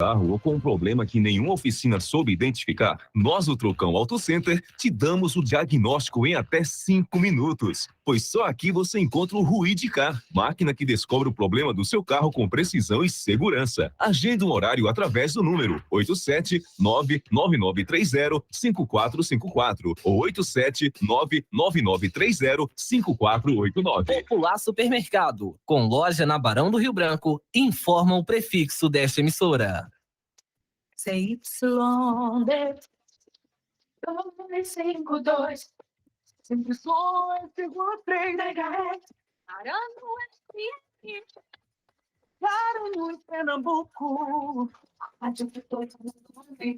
carro ou com um problema que nenhuma oficina soube identificar, nós do Trocão Auto Center te damos o diagnóstico em até 5 minutos. Pois só aqui você encontra o Ruid-Car, máquina que descobre o problema do seu carro com precisão e segurança. Agenda um horário através do número 879-9930-5454 ou 879-9930-5489. Popular Supermercado, com loja na Barão do Rio Branco, informa o prefixo desta emissora. CYD 252 101,3 MHz. Garanhuns, Pernambuco.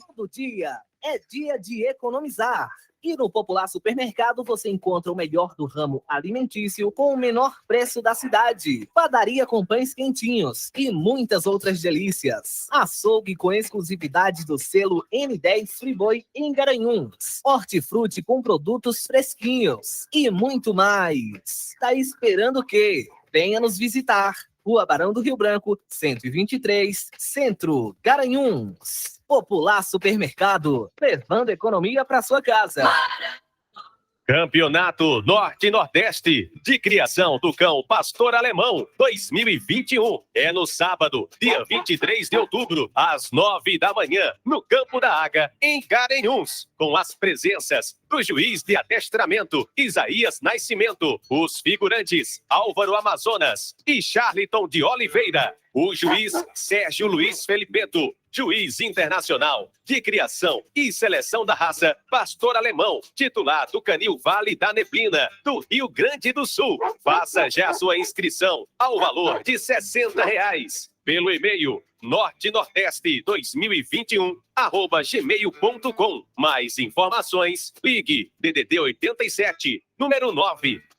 Todo dia é dia de economizar. E no Popular Supermercado você encontra o melhor do ramo alimentício com o menor preço da cidade. Padaria com pães quentinhos e muitas outras delícias. Açougue com exclusividade do selo N10 Friboi em Garanhuns. Hortifruti com produtos fresquinhos e muito mais. Tá esperando o quê? Venha nos visitar. Rua Barão do Rio Branco, 123, Centro, Garanhuns. Popular Supermercado, levando economia para sua casa. Campeonato Norte e Nordeste de Criação do Cão Pastor Alemão 2021. É no sábado, dia 23 de outubro, às 9 da manhã, no Campo da Águia, em Garanhuns, com as presenças do juiz de adestramento Isaías Nascimento, os figurantes Álvaro Amazonas e Charliton de Oliveira, o juiz Sérgio Luiz Felipeto, juiz internacional de criação e seleção da raça Pastor Alemão, titular do Canil Vale da Neblina, do Rio Grande do Sul. Faça já sua inscrição ao valor de R$60 pelo e-mail norte-nordeste2021@gmail.com. Mais informações, ligue DDD 87, número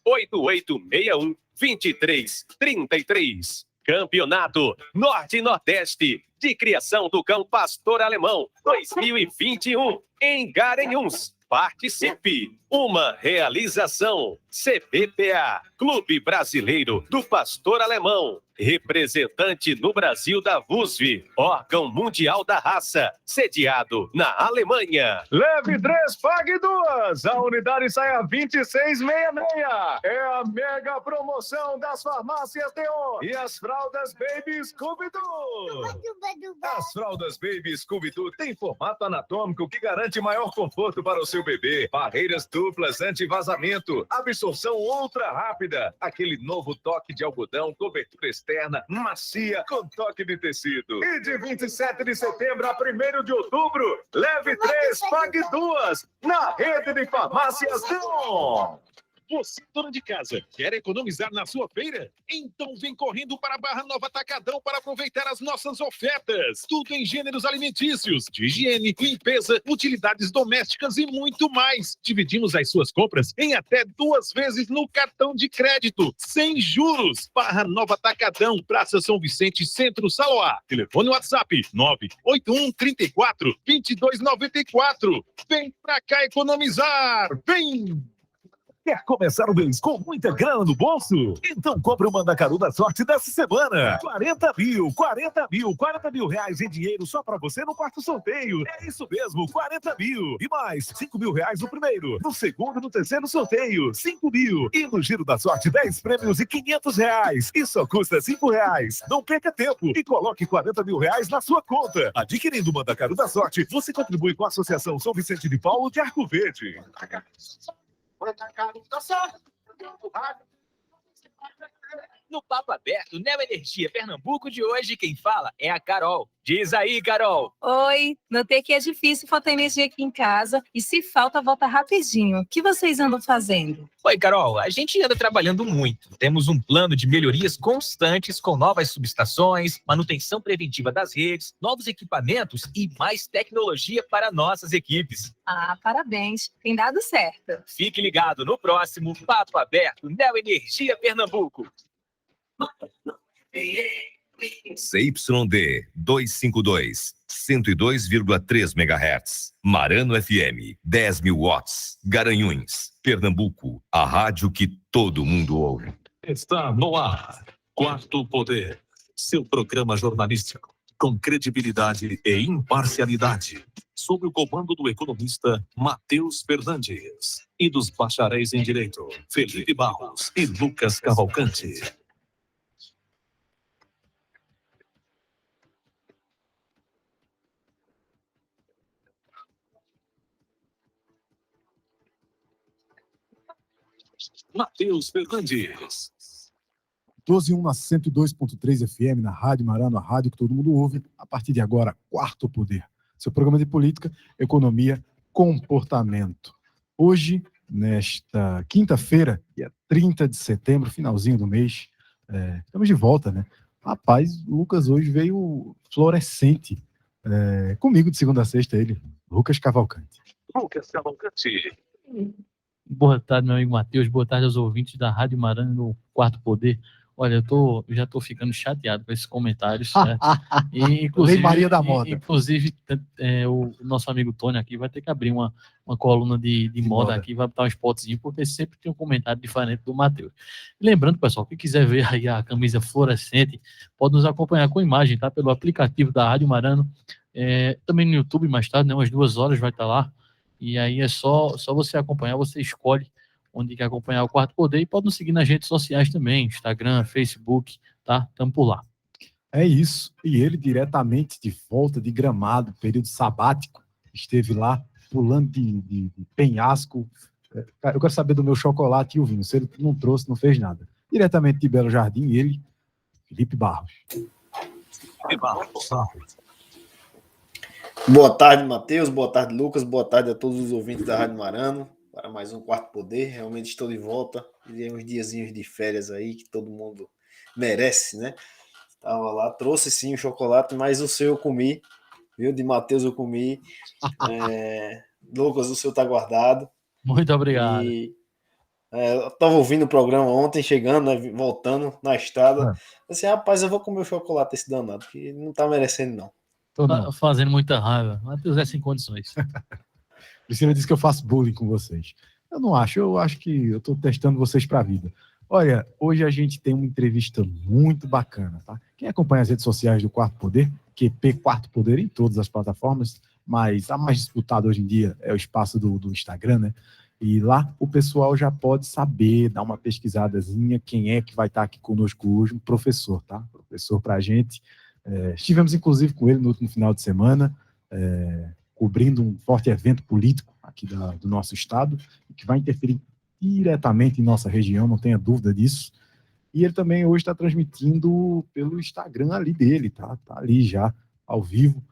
98861-2333. Campeonato Norte e Nordeste de Criação do Cão Pastor Alemão 2021 em Garanhuns. Participe! Uma realização CBPA, Clube Brasileiro do Pastor Alemão, representante no Brasil da VUSV, órgão mundial da raça, sediado na Alemanha. Leve 3, pague 2. A unidade sai a 26,66. É a mega promoção das farmácias Teon. E as fraldas Baby Scooby-Doo. As fraldas Baby Scooby-Doo têm formato anatômico que garante maior conforto para o seu bebê. Barreiras duplas anti-vazamento, absorção ultra rápida, aquele novo toque de algodão, cobertura externa, macia, com toque de tecido. E de 27 de setembro a 1º de outubro, leve 3, pague 2, na rede de farmácias Teon. Você, dona de casa, quer economizar na sua feira? Então vem correndo para a Barra Nova Atacadão para aproveitar as nossas ofertas. Tudo em gêneros alimentícios, de higiene, limpeza, utilidades domésticas e muito mais. Dividimos as suas compras em até 2 vezes no cartão de crédito, sem juros. Barra Nova Atacadão, Praça São Vicente, Centro, Saloá. Telefone WhatsApp 981 34 2294. Vem pra cá economizar. Vem! Quer começar o mês com muita grana no bolso? Então compre o Mandacaru da Sorte dessa semana. 40 mil reais em dinheiro só pra você no quarto sorteio. É isso mesmo, 40 mil. E mais, 5 mil reais no primeiro, no segundo e no terceiro sorteio, 5 mil. E no Giro da Sorte, 10 prêmios e 500 reais. E só custa 5 reais. Não perca tempo e coloque 40 mil reais na sua conta. Adquirindo o Mandacaru da Sorte, você contribui com a Associação São Vicente de Paulo de Arco Verde. No Papo Aberto, Neo Energia Pernambuco de hoje, quem fala é a Carol. Diz aí, Carol. Oi, notei que é difícil faltar energia aqui em casa e se falta, volta rapidinho. O que vocês andam fazendo? Oi, Carol, a gente anda trabalhando muito. Temos um plano de melhorias constantes com novas subestações, manutenção preventiva das redes, novos equipamentos e mais tecnologia para nossas equipes. Ah, parabéns. Tem dado certo. Fique ligado no próximo Papo Aberto Neo Energia Pernambuco. CYD 252, 102,3 MHz. Marano FM, 10.000 watts. Garanhuns, Pernambuco. A rádio que todo mundo ouve. Está no ar. Quarto Poder. Seu programa jornalístico com credibilidade e imparcialidade, sob o comando do economista Matheus Fernandes e dos bacharéis em Direito, Felipe Barros e Lucas Cavalcante. Matheus Fernandes. 12.1 na 102.3 FM, na Rádio Marano, a rádio que todo mundo ouve. A partir de agora, Quarto Poder. Seu programa de política, economia, comportamento. Hoje, nesta quinta-feira, dia 30 de setembro, finalzinho do mês, estamos de volta, né? Rapaz, o Lucas hoje veio fluorescente. Comigo de segunda a sexta, ele, Lucas Cavalcante. Lucas Cavalcante. Boa tarde, meu amigo Matheus. Boa tarde aos ouvintes da Rádio Marano no Quarto Poder. Olha, eu já estou ficando chateado com esses comentários. Né? E, Lei Maria da Moda. Inclusive, o nosso amigo Tony aqui vai ter que abrir uma coluna de moda aqui, vai botar um spotzinho, porque sempre tem um comentário diferente do Matheus. Lembrando, pessoal, quem quiser ver aí a camisa fluorescente, pode nos acompanhar com imagem, tá? Pelo aplicativo da Rádio Marano. Também no YouTube, mais tarde, né? Umas 2 horas vai estar lá. E aí é só você acompanhar, você escolhe onde quer acompanhar o Quarto Poder e pode nos seguir nas redes sociais também, Instagram, Facebook, tá? Estamos por lá. É isso. E ele diretamente de volta de Gramado, período sabático, esteve lá pulando de penhasco. Eu quero saber do meu chocolate e o vinho. Se ele não trouxe, não fez nada. Diretamente de Belo Jardim, ele, Felipe Barros. Boa tarde, Matheus. Boa tarde, Lucas. Boa tarde a todos os ouvintes da Rádio Marano para mais um Quarto Poder. Realmente estou de volta. E uns diazinhos de férias aí que todo mundo merece, né? Estava lá, trouxe sim o chocolate, mas o seu eu comi, viu? De Matheus eu comi. Lucas, o seu tá guardado. Muito obrigado. Eu estava ouvindo o programa ontem, chegando, né, voltando na estrada. Assim, rapaz, eu vou comer o chocolate esse danado, que não tá merecendo, não. Tá fazendo muita raiva. Matheus é sem condições. Priscila disse que eu faço bullying com vocês. Eu não acho, eu acho que eu estou testando vocês para a vida. Olha, hoje a gente tem uma entrevista muito bacana, tá? Quem acompanha as redes sociais do Quarto Poder, QP Quarto Poder em todas as plataformas, mas a mais disputada hoje em dia é o espaço do Instagram, né? E lá o pessoal já pode saber, dar uma pesquisadazinha, quem é que vai estar aqui conosco hoje, um professor, tá? Professor para a gente. Estivemos, inclusive, com ele no último final de semana, cobrindo um forte evento político aqui do nosso estado, que vai interferir diretamente em nossa região, não tenha dúvida disso. E ele também hoje está transmitindo pelo Instagram ali dele, tá? Tá ali já, ao vivo.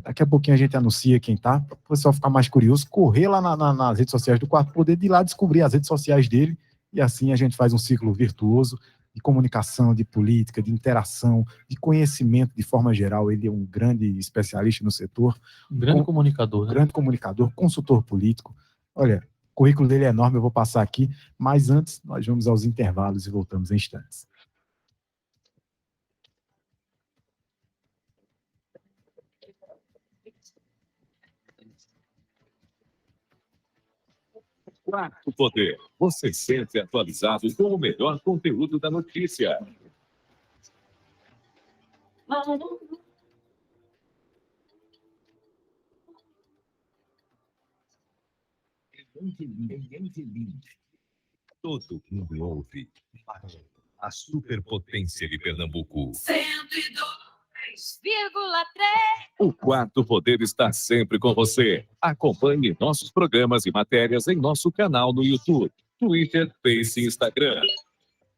Daqui a pouquinho a gente anuncia quem tá, para o pessoal ficar mais curioso, correr lá nas redes sociais do Quarto Poder, de ir lá descobrir as redes sociais dele, e assim a gente faz um ciclo virtuoso de comunicação, de política, de interação, de conhecimento de forma geral. Ele é um grande especialista no setor. Um grande comunicador, né? Grande comunicador, consultor político. Olha, o currículo dele é enorme, eu vou passar aqui, mas antes nós vamos aos intervalos e voltamos em instantes. Quarto Poder, você sempre atualizado com o melhor conteúdo da notícia. Todo mundo ouve a superpotência de Pernambuco. 102,3. O Quarto Poder está sempre com você. Acompanhe nossos programas e matérias em nosso canal no YouTube, Twitter, Face e Instagram.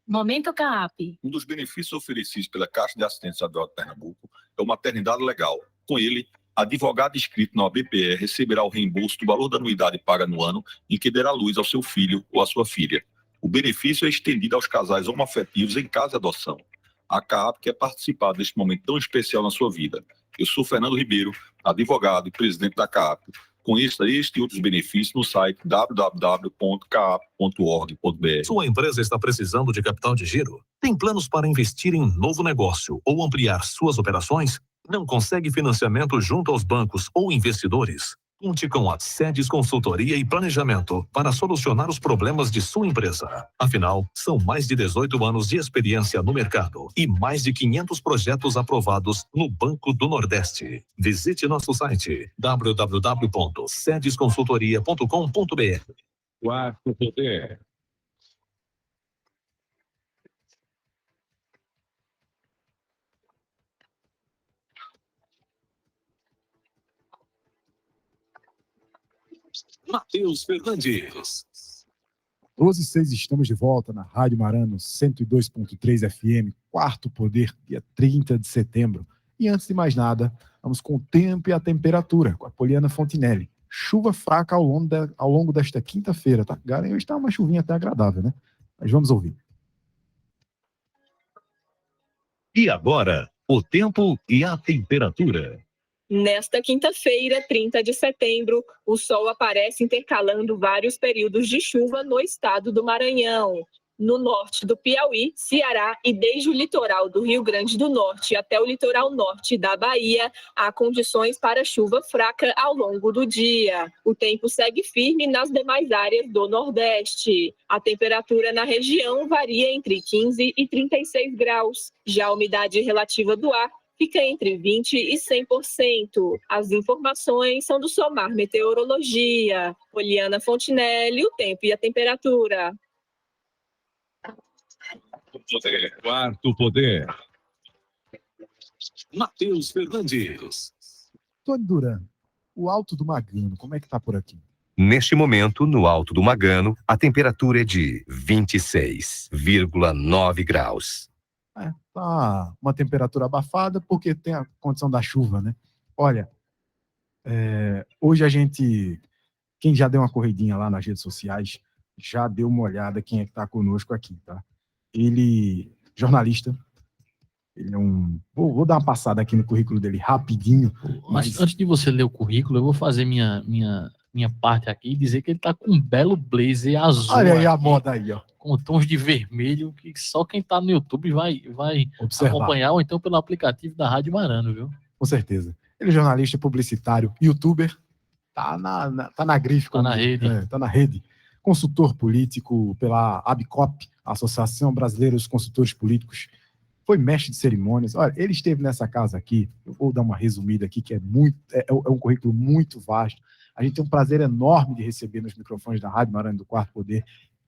Momento CAP. Um dos benefícios oferecidos pela Caixa de Assistência Estadual de Pernambuco é o maternidade legal. Com ele, advogado inscrito na OBPE receberá o reembolso do valor da anuidade paga no ano em que derá luz ao seu filho ou à sua filha. O benefício é estendido aos casais homoafetivos em caso de adoção. A CAAP quer participar deste momento tão especial na sua vida. Eu sou Fernando Ribeiro, advogado e presidente da CAAP. Conheça este e outros benefícios no site www.caap.org.br. Sua empresa está precisando de capital de giro? Tem planos para investir em novo negócio ou ampliar suas operações? Não consegue financiamento junto aos bancos ou investidores? Conte com a Sedes Consultoria e Planejamento para solucionar os problemas de sua empresa. Afinal, são mais de 18 anos de experiência no mercado e mais de 500 projetos aprovados no Banco do Nordeste. Visite nosso site www.sedesconsultoria.com.br. Quarto poder. Matheus Fernandes. 12h06, estamos de volta na Rádio Marano 102.3 FM, Quarto Poder, dia 30 de setembro. E antes de mais nada, vamos com o tempo e a temperatura, com a Poliana Fontinelli. Chuva fraca ao longo desta quinta-feira, tá? Garanhuns hoje está uma chuvinha até agradável, né? Mas vamos ouvir. E agora, o tempo e a temperatura. Nesta quinta-feira, 30 de setembro, o sol aparece intercalando vários períodos de chuva no estado do Maranhão. No norte do Piauí, Ceará e desde o litoral do Rio Grande do Norte até o litoral norte da Bahia, há condições para chuva fraca ao longo do dia. O tempo segue firme nas demais áreas do Nordeste. A temperatura na região varia entre 15 e 36 graus. Já a umidade relativa do ar fica entre 20% e 100%. As informações são do Somar Meteorologia. Poliana Fontinelli, o tempo e a temperatura. Quarto poder. Matheus Fernandes. Tony Duran, o Alto do Magano, como é que tá por aqui? Neste momento, no Alto do Magano, a temperatura é de 26,9 graus. Tá uma temperatura abafada porque tem a condição da chuva, né? Olha, hoje quem já deu uma corridinha lá nas redes sociais, já deu uma olhada quem é que tá conosco aqui, tá? Ele, jornalista, ele é vou dar uma passada aqui no currículo dele rapidinho. Mas antes de você ler o currículo, eu vou fazer minha parte aqui e dizer que ele tá com um belo blazer azul. Olha aí a moda aí, ó. Com tons de vermelho, que só quem tá no YouTube vai observar, acompanhar, ou então pelo aplicativo da Rádio Marano, viu? Com certeza. Ele é jornalista, publicitário, youtuber, tá na grife. Tá na rede. Tá na rede. Consultor político pela ABCOP, Associação Brasileira dos Consultores Políticos. Foi mestre de cerimônias. Olha, ele esteve nessa casa aqui, eu vou dar uma resumida aqui, que é um currículo muito vasto. A gente tem um prazer enorme de receber nos microfones da Rádio Marano do Quarto Poder.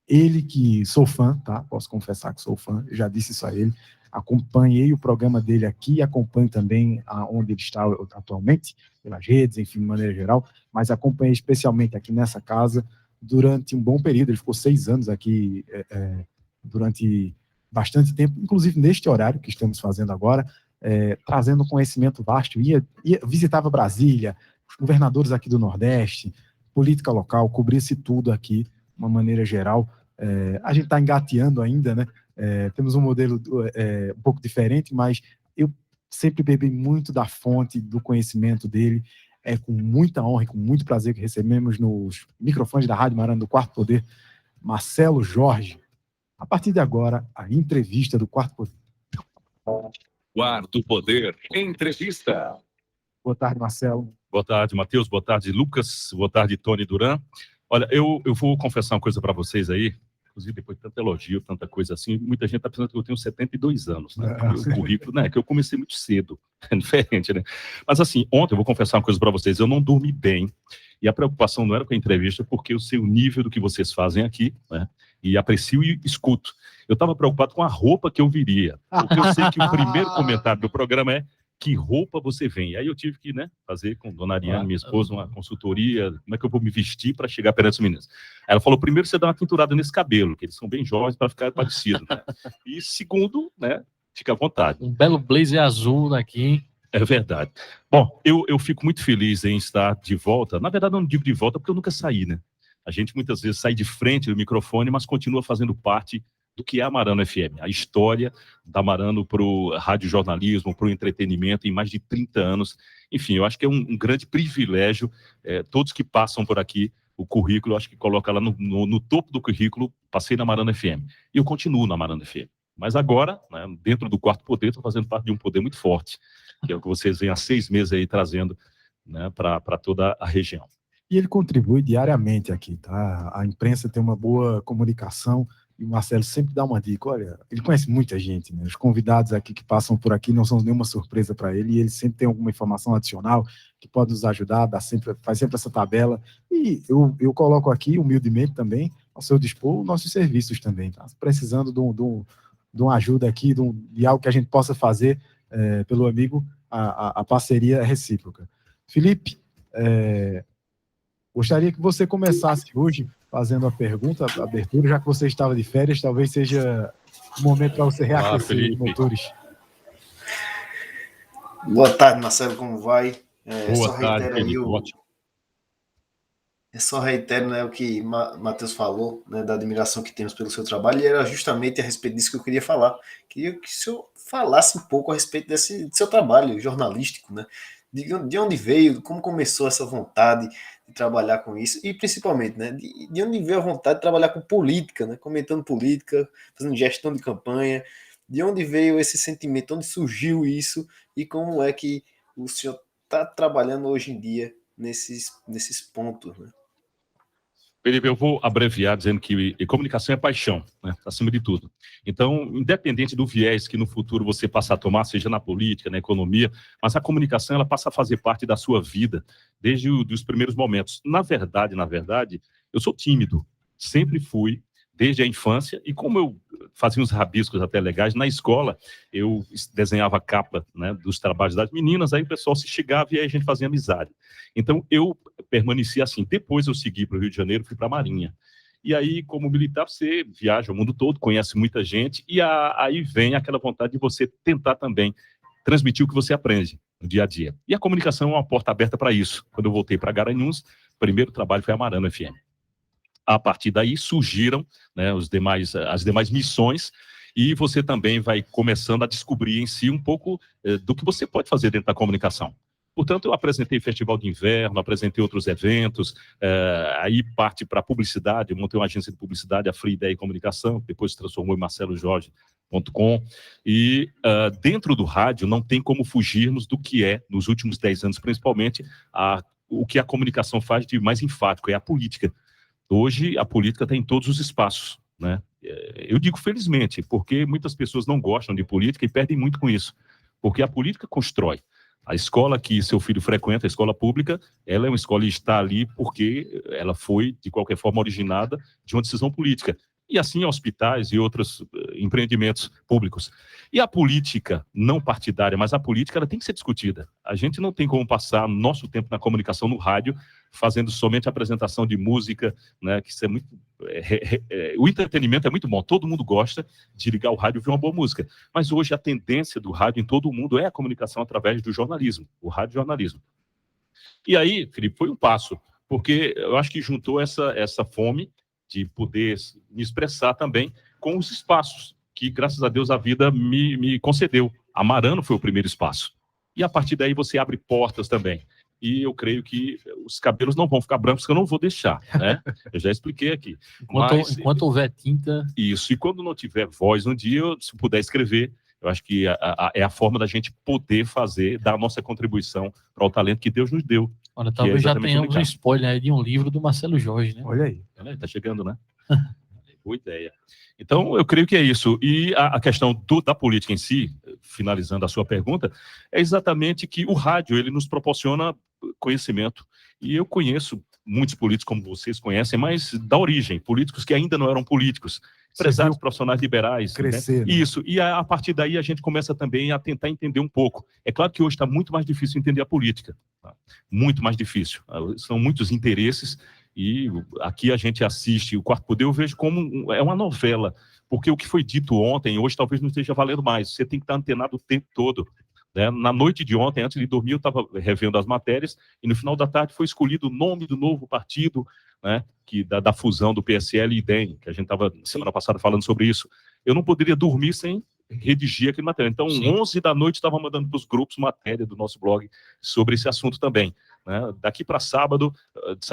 Ele que sou fã, tá? Posso confessar que sou fã, eu já disse isso a ele. Acompanhei o programa dele aqui, acompanho também onde ele está atualmente, pelas redes, enfim, de maneira geral, mas acompanhei especialmente aqui nessa casa durante um bom período. Ele ficou 6 anos aqui durante bastante tempo, inclusive neste horário que estamos fazendo agora, trazendo conhecimento vasto. Visitava Brasília, os governadores aqui do Nordeste, política local, cobria-se tudo aqui, de uma maneira geral. A gente está engateando ainda, né? Temos um modelo um pouco diferente, mas eu sempre bebi muito da fonte do conhecimento dele. É com muita honra e com muito prazer que recebemos nos microfones da Rádio Marano do Quarto Poder, Marcelo Jorge. A partir de agora, a entrevista do Quarto Poder. Quarto Poder, entrevista. Boa tarde, Marcelo. Boa tarde, Matheus. Boa tarde, Lucas. Boa tarde, Tony Duran. Olha, eu vou confessar uma coisa para vocês aí, inclusive depois de tanto elogio, tanta coisa assim, muita gente está pensando que eu tenho 72 anos, né? O currículo, né? Que eu comecei muito cedo, é diferente, né? Mas assim, ontem eu vou confessar uma coisa para vocês, eu não dormi bem, e a preocupação não era com a entrevista, porque eu sei o nível do que vocês fazem aqui, né? E aprecio e escuto. Eu estava preocupado com a roupa que eu viria, porque eu sei que o primeiro comentário do programa é: que roupa você vem? Aí eu tive que, né, fazer com Dona Ariane, minha esposa, uma consultoria, como é que eu vou me vestir para chegar perante as meninas. Aí ela falou: primeiro você dá uma tinturada nesse cabelo, que eles são bem jovens, para ficar parecido, né? E segundo, né, fica à vontade. Um belo blazer azul daqui. É verdade. Bom, eu fico muito feliz em estar de volta. Na verdade, eu não digo de volta porque eu nunca saí, né? A gente muitas vezes sai de frente do microfone, mas continua fazendo parte do que é a Marano FM, a história da Marano para o radiojornalismo, para o entretenimento em mais de 30 anos. Enfim, eu acho que é um grande privilégio, todos que passam por aqui, o currículo, eu acho que coloca lá no topo do currículo, passei na Marano FM. E eu continuo na Marano FM. Mas agora, né, dentro do Quarto Poder, estou fazendo parte de um poder muito forte, que é o que vocês vêm há 6 meses aí trazendo, né, para toda a região. E ele contribui diariamente aqui, tá? A imprensa tem uma boa comunicação e o Marcelo sempre dá uma dica. Olha, ele conhece muita gente, né? Os convidados aqui que passam por aqui não são nenhuma surpresa para ele e ele sempre tem alguma informação adicional que pode nos ajudar, faz sempre essa tabela. E eu coloco aqui, humildemente também, ao seu dispor, os nossos serviços também, tá? Precisando de uma ajuda aqui, de algo que a gente possa fazer pelo amigo, a parceria é recíproca. Felipe, gostaria que você começasse hoje fazendo a pergunta, a abertura, já que você estava de férias, talvez seja o momento para você reaquecer os motores. Boa tarde, Marcelo, como vai? Boa tarde, Felipe, ótimo. Eu só reitero, né, o que Matheus falou, né, da admiração que temos pelo seu trabalho, e era justamente a respeito disso que eu queria falar. Queria que o senhor falasse um pouco a respeito do seu trabalho jornalístico, né? De onde veio, como começou essa vontade de trabalhar com isso, e principalmente, né, de onde veio a vontade de trabalhar com política, né, comentando política, fazendo gestão de campanha, de onde veio esse sentimento, onde surgiu isso, e como é que o senhor está trabalhando hoje em dia nesses pontos, né? Felipe, eu vou abreviar dizendo que comunicação é paixão, né, acima de tudo. Então, independente do viés que no futuro você passa a tomar, seja na política, na economia, mas a comunicação ela passa a fazer parte da sua vida desde os primeiros momentos. Na verdade, eu sou tímido, sempre fui, desde a infância, e como eu fazia uns rabiscos até legais, na escola eu desenhava a capa, né, dos trabalhos das meninas, aí o pessoal se chegava e aí a gente fazia amizade. Então eu permaneci assim. Depois eu segui para o Rio de Janeiro, fui para a Marinha. E aí, como militar, você viaja o mundo todo, conhece muita gente, e aí vem aquela vontade de você tentar também transmitir o que você aprende no dia a dia. E a comunicação é uma porta aberta para isso. Quando eu voltei para Garanhuns, o primeiro trabalho foi a Marano FM. A partir daí surgiram, né, as demais missões, e você também vai começando a descobrir em si um pouco do que você pode fazer dentro da comunicação. Portanto, eu apresentei Festival de Inverno, apresentei outros eventos, aí parte para publicidade, eu montei uma agência de publicidade, a Free Ideia e Comunicação, depois se transformou em marcelojorge.com, e dentro do rádio não tem como fugirmos do que é, nos últimos 10 anos principalmente, o que a comunicação faz de mais enfático, é a política. Hoje, a política está em todos os espaços, né? Eu digo felizmente, porque muitas pessoas não gostam de política e perdem muito com isso, porque a política constrói. A escola que seu filho frequenta, a escola pública, ela é uma escola e está ali porque ela foi, de qualquer forma, originada de uma decisão política. E assim hospitais e outros empreendimentos públicos. E a política não partidária, mas a política ela tem que ser discutida. A gente não tem como passar nosso tempo na comunicação no rádio, fazendo somente apresentação de música, né, que isso é muito... o entretenimento é muito bom, todo mundo gosta de ligar o rádio e ouvir uma boa música. Mas hoje a tendência do rádio em todo o mundo é a comunicação através do jornalismo, o radiojornalismo. E aí, Felipe, foi um passo, porque eu acho que juntou essa fome de poder me expressar também com os espaços que, graças a Deus, a vida me concedeu. A Marano foi o primeiro espaço. E a partir daí você abre portas também. E eu creio que os cabelos não vão ficar brancos, que eu não vou deixar, né? Eu já expliquei aqui. Enquanto houver tinta... Isso, e quando não tiver voz um dia, se puder escrever, eu acho que é a forma da gente poder dar a nossa contribuição para o talento que Deus nos deu. Olha, talvez já tenhamos um spoiler aí de um livro do Marcelo Jorge, né? Olha aí. Tá chegando, né? Boa ideia. Então, eu creio que é isso. E a questão da política em si, finalizando a sua pergunta, é exatamente que o rádio, ele nos proporciona conhecimento. E eu conheço muitos políticos, como vocês conhecem, mas da origem, políticos que ainda não eram políticos, empresários profissionais liberais. Crescer, né? Isso. E a partir daí a gente começa também a tentar entender um pouco. É claro que hoje está muito mais difícil entender a política. Tá? Muito mais difícil. São muitos interesses. E aqui a gente assiste o Quarto Poder, eu vejo como é uma novela, porque o que foi dito ontem, hoje talvez não esteja valendo mais. Você tem que estar antenado o tempo todo, né? Na noite de ontem, antes de dormir, eu estava revendo as matérias, e no final da tarde foi escolhido o nome do novo partido, né? Da fusão do PSL e DEM, que a gente estava semana passada falando sobre isso. Eu não poderia dormir sem redigir aquele matéria. Então, 11 da noite, estava mandando para os grupos matéria do nosso blog sobre esse assunto também. Né? Daqui para sábado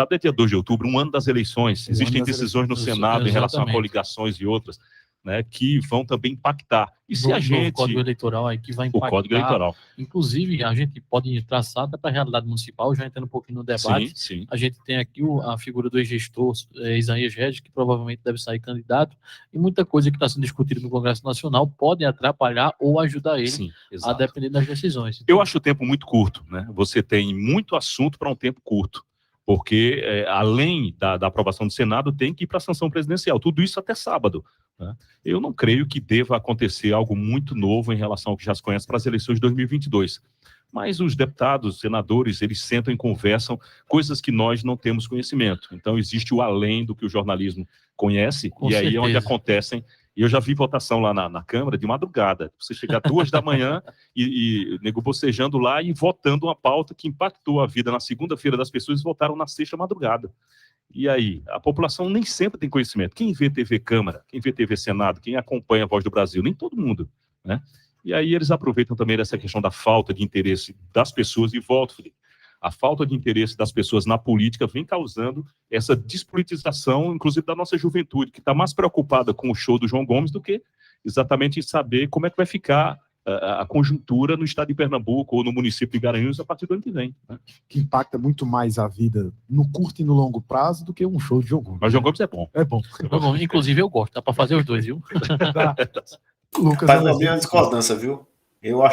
é dia 2 de outubro, um ano das eleições. Existem decisões no Senado em relação a coligações e outras. né, que vão também impactar. E se a No gente... Código Eleitoral aí que vai impactar. O Código Eleitoral. Inclusive, a gente pode traçar até para a realidade municipal, já entrando um pouquinho no debate. Sim. A gente tem aqui a figura do ex-gestor Isaías Regis, que provavelmente deve sair candidato, e muita coisa que está sendo discutida no Congresso Nacional pode atrapalhar ou ajudar ele a depender das decisões. Eu acho o tempo muito curto, né? Você tem muito assunto para um tempo curto, porque além da aprovação do Senado, tem que ir para a sanção presidencial. Tudo isso até sábado, né? Eu não creio que deva acontecer algo muito novo em relação ao que já se conhece para as eleições de 2022. Mas os deputados, senadores, eles sentam e conversam coisas que nós não temos conhecimento. Então, existe o além do que o jornalismo conhece, Com e aí é certeza. onde acontecem. E eu já vi votação lá na Câmara de madrugada. Você chegar 2 da manhã e nego bocejando lá e votando uma pauta que impactou a vida na segunda-feira das pessoas e votaram na sexta madrugada. E aí, a população nem sempre tem conhecimento. Quem vê TV Câmara, quem vê TV Senado, quem acompanha a Voz do Brasil, nem todo mundo, né? E aí eles aproveitam também dessa questão da falta de interesse das pessoas e volto, Felipe. A falta de interesse das pessoas na política vem causando essa despolitização, inclusive da nossa juventude, que está mais preocupada com o show do João Gomes do que exatamente em saber como é que vai ficar a conjuntura no estado de Pernambuco ou no município de Garanhuns a partir do ano que vem, né? Que impacta muito mais a vida no curto e no longo prazo do que um show de João Gomes. Mas João Gomes é bom. É bom. Inclusive eu gosto, dá para fazer os dois, viu? Lucas, Faz uma minha discordância, viu? Eu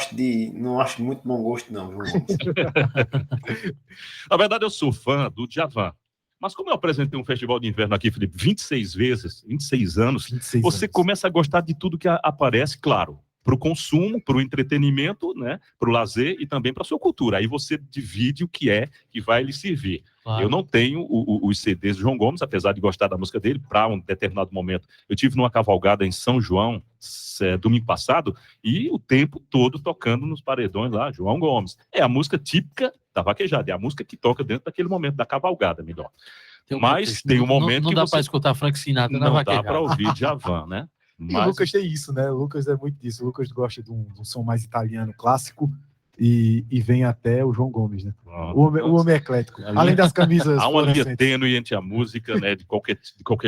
não acho muito bom gosto, não, João Gomes. Na verdade, eu sou fã do Djavan. Mas como eu apresentei um festival de inverno aqui, Felipe, 26 vezes, 26 anos, você começa a gostar de tudo que aparece, claro, para o consumo, para o entretenimento, né, para o lazer e também para a sua cultura. Aí você divide o que vai lhe servir. Claro. Eu não tenho os CDs do João Gomes, apesar de gostar da música dele, para um determinado momento. Eu tive numa cavalgada em São João, domingo passado, e o tempo todo tocando nos paredões lá, João Gomes. É a música típica da vaquejada, é a música que toca dentro daquele momento da cavalgada, melhor. Mas tem um momento não que dá você... para escutar Frank Sinatra na Não vaquejada. dá para ouvir Djavan, né? E o Lucas tem isso, né? O Lucas é muito disso. O Lucas gosta de um som mais italiano clássico e vem até o João Gomes, né? O homem eclético. Além das camisas. Há uma linha tênue entre a música, né, de qualquer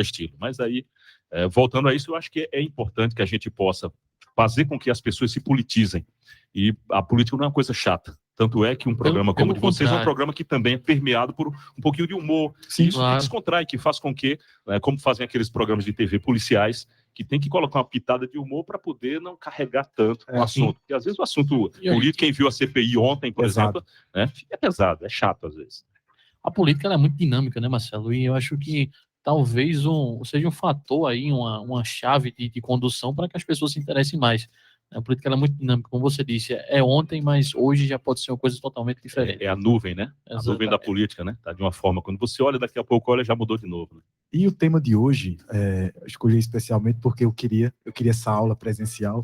estilo. Mas aí, voltando a isso, eu acho que é importante que a gente possa fazer com que as pessoas se politizem. E a política não é uma coisa chata. Tanto é que um programa como o de vocês é um programa que também é permeado por um pouquinho de humor. Sim, isso que descontrai, que faz com que, como fazem aqueles programas de TV policiais, que tem que colocar uma pitada de humor para poder não carregar tanto o assunto. Porque às vezes o assunto político, quem viu a CPI ontem, por exemplo, né, é pesado, é chato às vezes. A política ela é muito dinâmica, né, Marcelo? E eu acho que talvez seja um fator aí, uma chave de condução para que as pessoas se interessem mais. A política ela é muito dinâmica, como você disse, é ontem, mas hoje já pode ser uma coisa totalmente diferente. É a nuvem, né? A nuvem da política, né? Tá de uma forma, quando você olha, daqui a pouco, olha, já mudou de novo. Né? E o tema de hoje, eu escolhi especialmente porque eu queria essa aula presencial.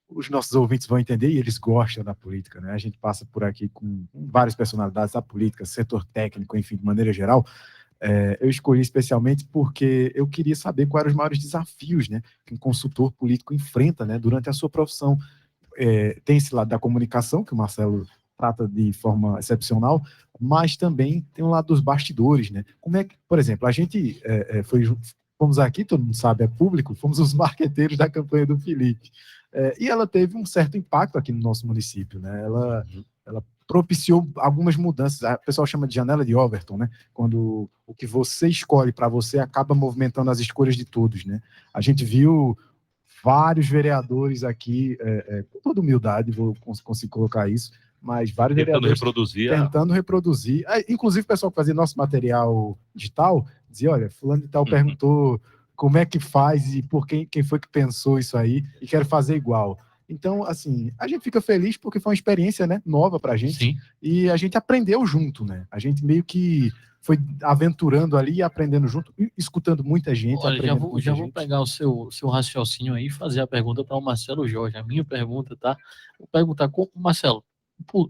Os nossos ouvintes vão entender e eles gostam da política, né? A gente passa por aqui com várias personalidades da política, setor técnico, enfim, de maneira geral. Eu escolhi especialmente porque eu queria saber quais eram os maiores desafios, né, que um consultor político enfrenta, né, durante a sua profissão. Tem esse lado da comunicação, que o Marcelo trata de forma excepcional, mas também tem um lado dos bastidores, né? Como é que, por exemplo, a gente fomos aqui, todo mundo sabe, é público, fomos os marqueteiros da campanha do Felipe. E ela teve um certo impacto aqui no nosso município, né? Ela propiciou algumas mudanças. O pessoal chama de janela de Overton, né? Quando o que você escolhe para você acaba movimentando as escolhas de todos, né? A gente viu vários vereadores aqui, com toda humildade, vou conseguir colocar isso, mas vários vereadores tentando reproduzir. Inclusive o pessoal que fazia nosso material digital dizia, olha, fulano de tal perguntou como é que faz e por quem foi que pensou isso aí e quero fazer igual. Então, assim, a gente fica feliz porque foi uma experiência, né, nova pra gente. Sim. E a gente aprendeu junto, né? A gente meio que foi aventurando ali e aprendendo junto, escutando muita gente. Olha, já vou pegar o seu raciocínio aí e fazer a pergunta para o Marcelo Jorge. A minha pergunta, tá? Vou perguntar, Marcelo,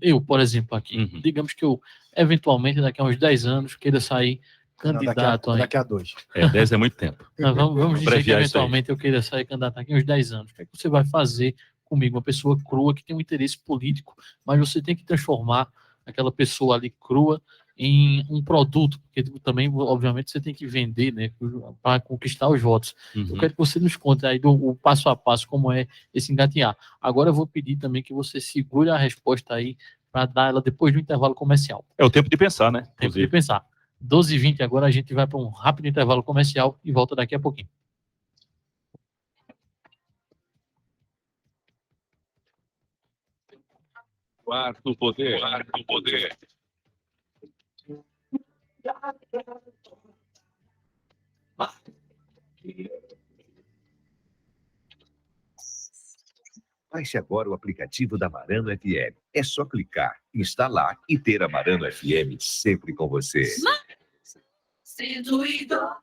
eu, por exemplo, aqui, digamos que eu, eventualmente, daqui a uns 10 anos, queira sair candidato daqui a 2. 10 é muito tempo. Vamos dizer que eventualmente eu queira sair candidato daqui a uns 10 anos. O que é que você vai fazer comigo? Uma pessoa crua que tem um interesse político, mas você tem que transformar aquela pessoa ali crua em um produto, porque também, obviamente, você tem que vender, né, para conquistar os votos. Eu quero que você nos conte aí o passo a passo, como é esse engatinhar. Agora eu vou pedir também que você segure a resposta aí para dar ela depois do intervalo comercial. É o tempo de pensar, né? Tempo de pensar. 12h20 agora a gente vai para um rápido intervalo comercial e volta daqui a pouquinho. Quarto poder. Quarto poder. Baixe agora o aplicativo da Marano FM. É só clicar, instalar e ter a Marano FM sempre com você. 102,3.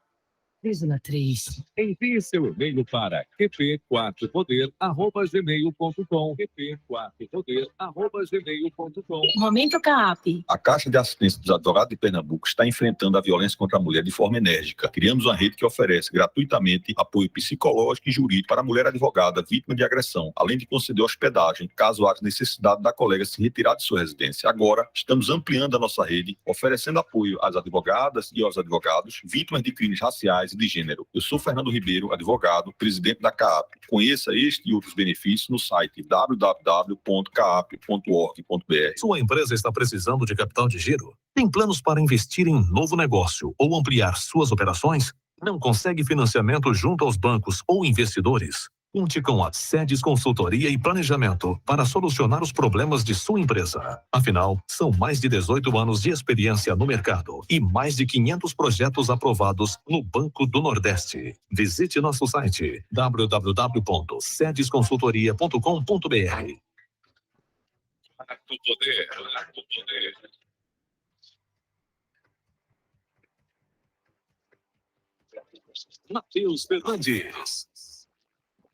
Envie seu e-mail para qp4poder@gmail.com. qp4poder@gmail.com. Momento CAP. A Caixa de Assistência dos Advogados de Pernambuco está enfrentando a violência contra a mulher de forma enérgica. Criamos uma rede que oferece gratuitamente apoio psicológico e jurídico para a mulher advogada vítima de agressão, além de conceder hospedagem, caso haja necessidade da colega se retirar de sua residência. Agora, estamos ampliando a nossa rede, oferecendo apoio às advogadas e aos advogados vítimas de crimes raciais e de gênero. Eu sou Fernando Ribeiro, advogado, presidente da CAAP. Conheça este e outros benefícios no site www.caap.org.br. Sua empresa está precisando de capital de giro? Tem planos para investir em um novo negócio ou ampliar suas operações? Não consegue financiamento junto aos bancos ou investidores? Conte com a Sedes Consultoria e Planejamento para solucionar os problemas de sua empresa. Afinal, são mais de 18 anos de experiência no mercado e mais de 500 projetos aprovados no Banco do Nordeste. Visite nosso site www.sedesconsultoria.com.br. Quarto poder. Quarto poder. Matheus Fernandes.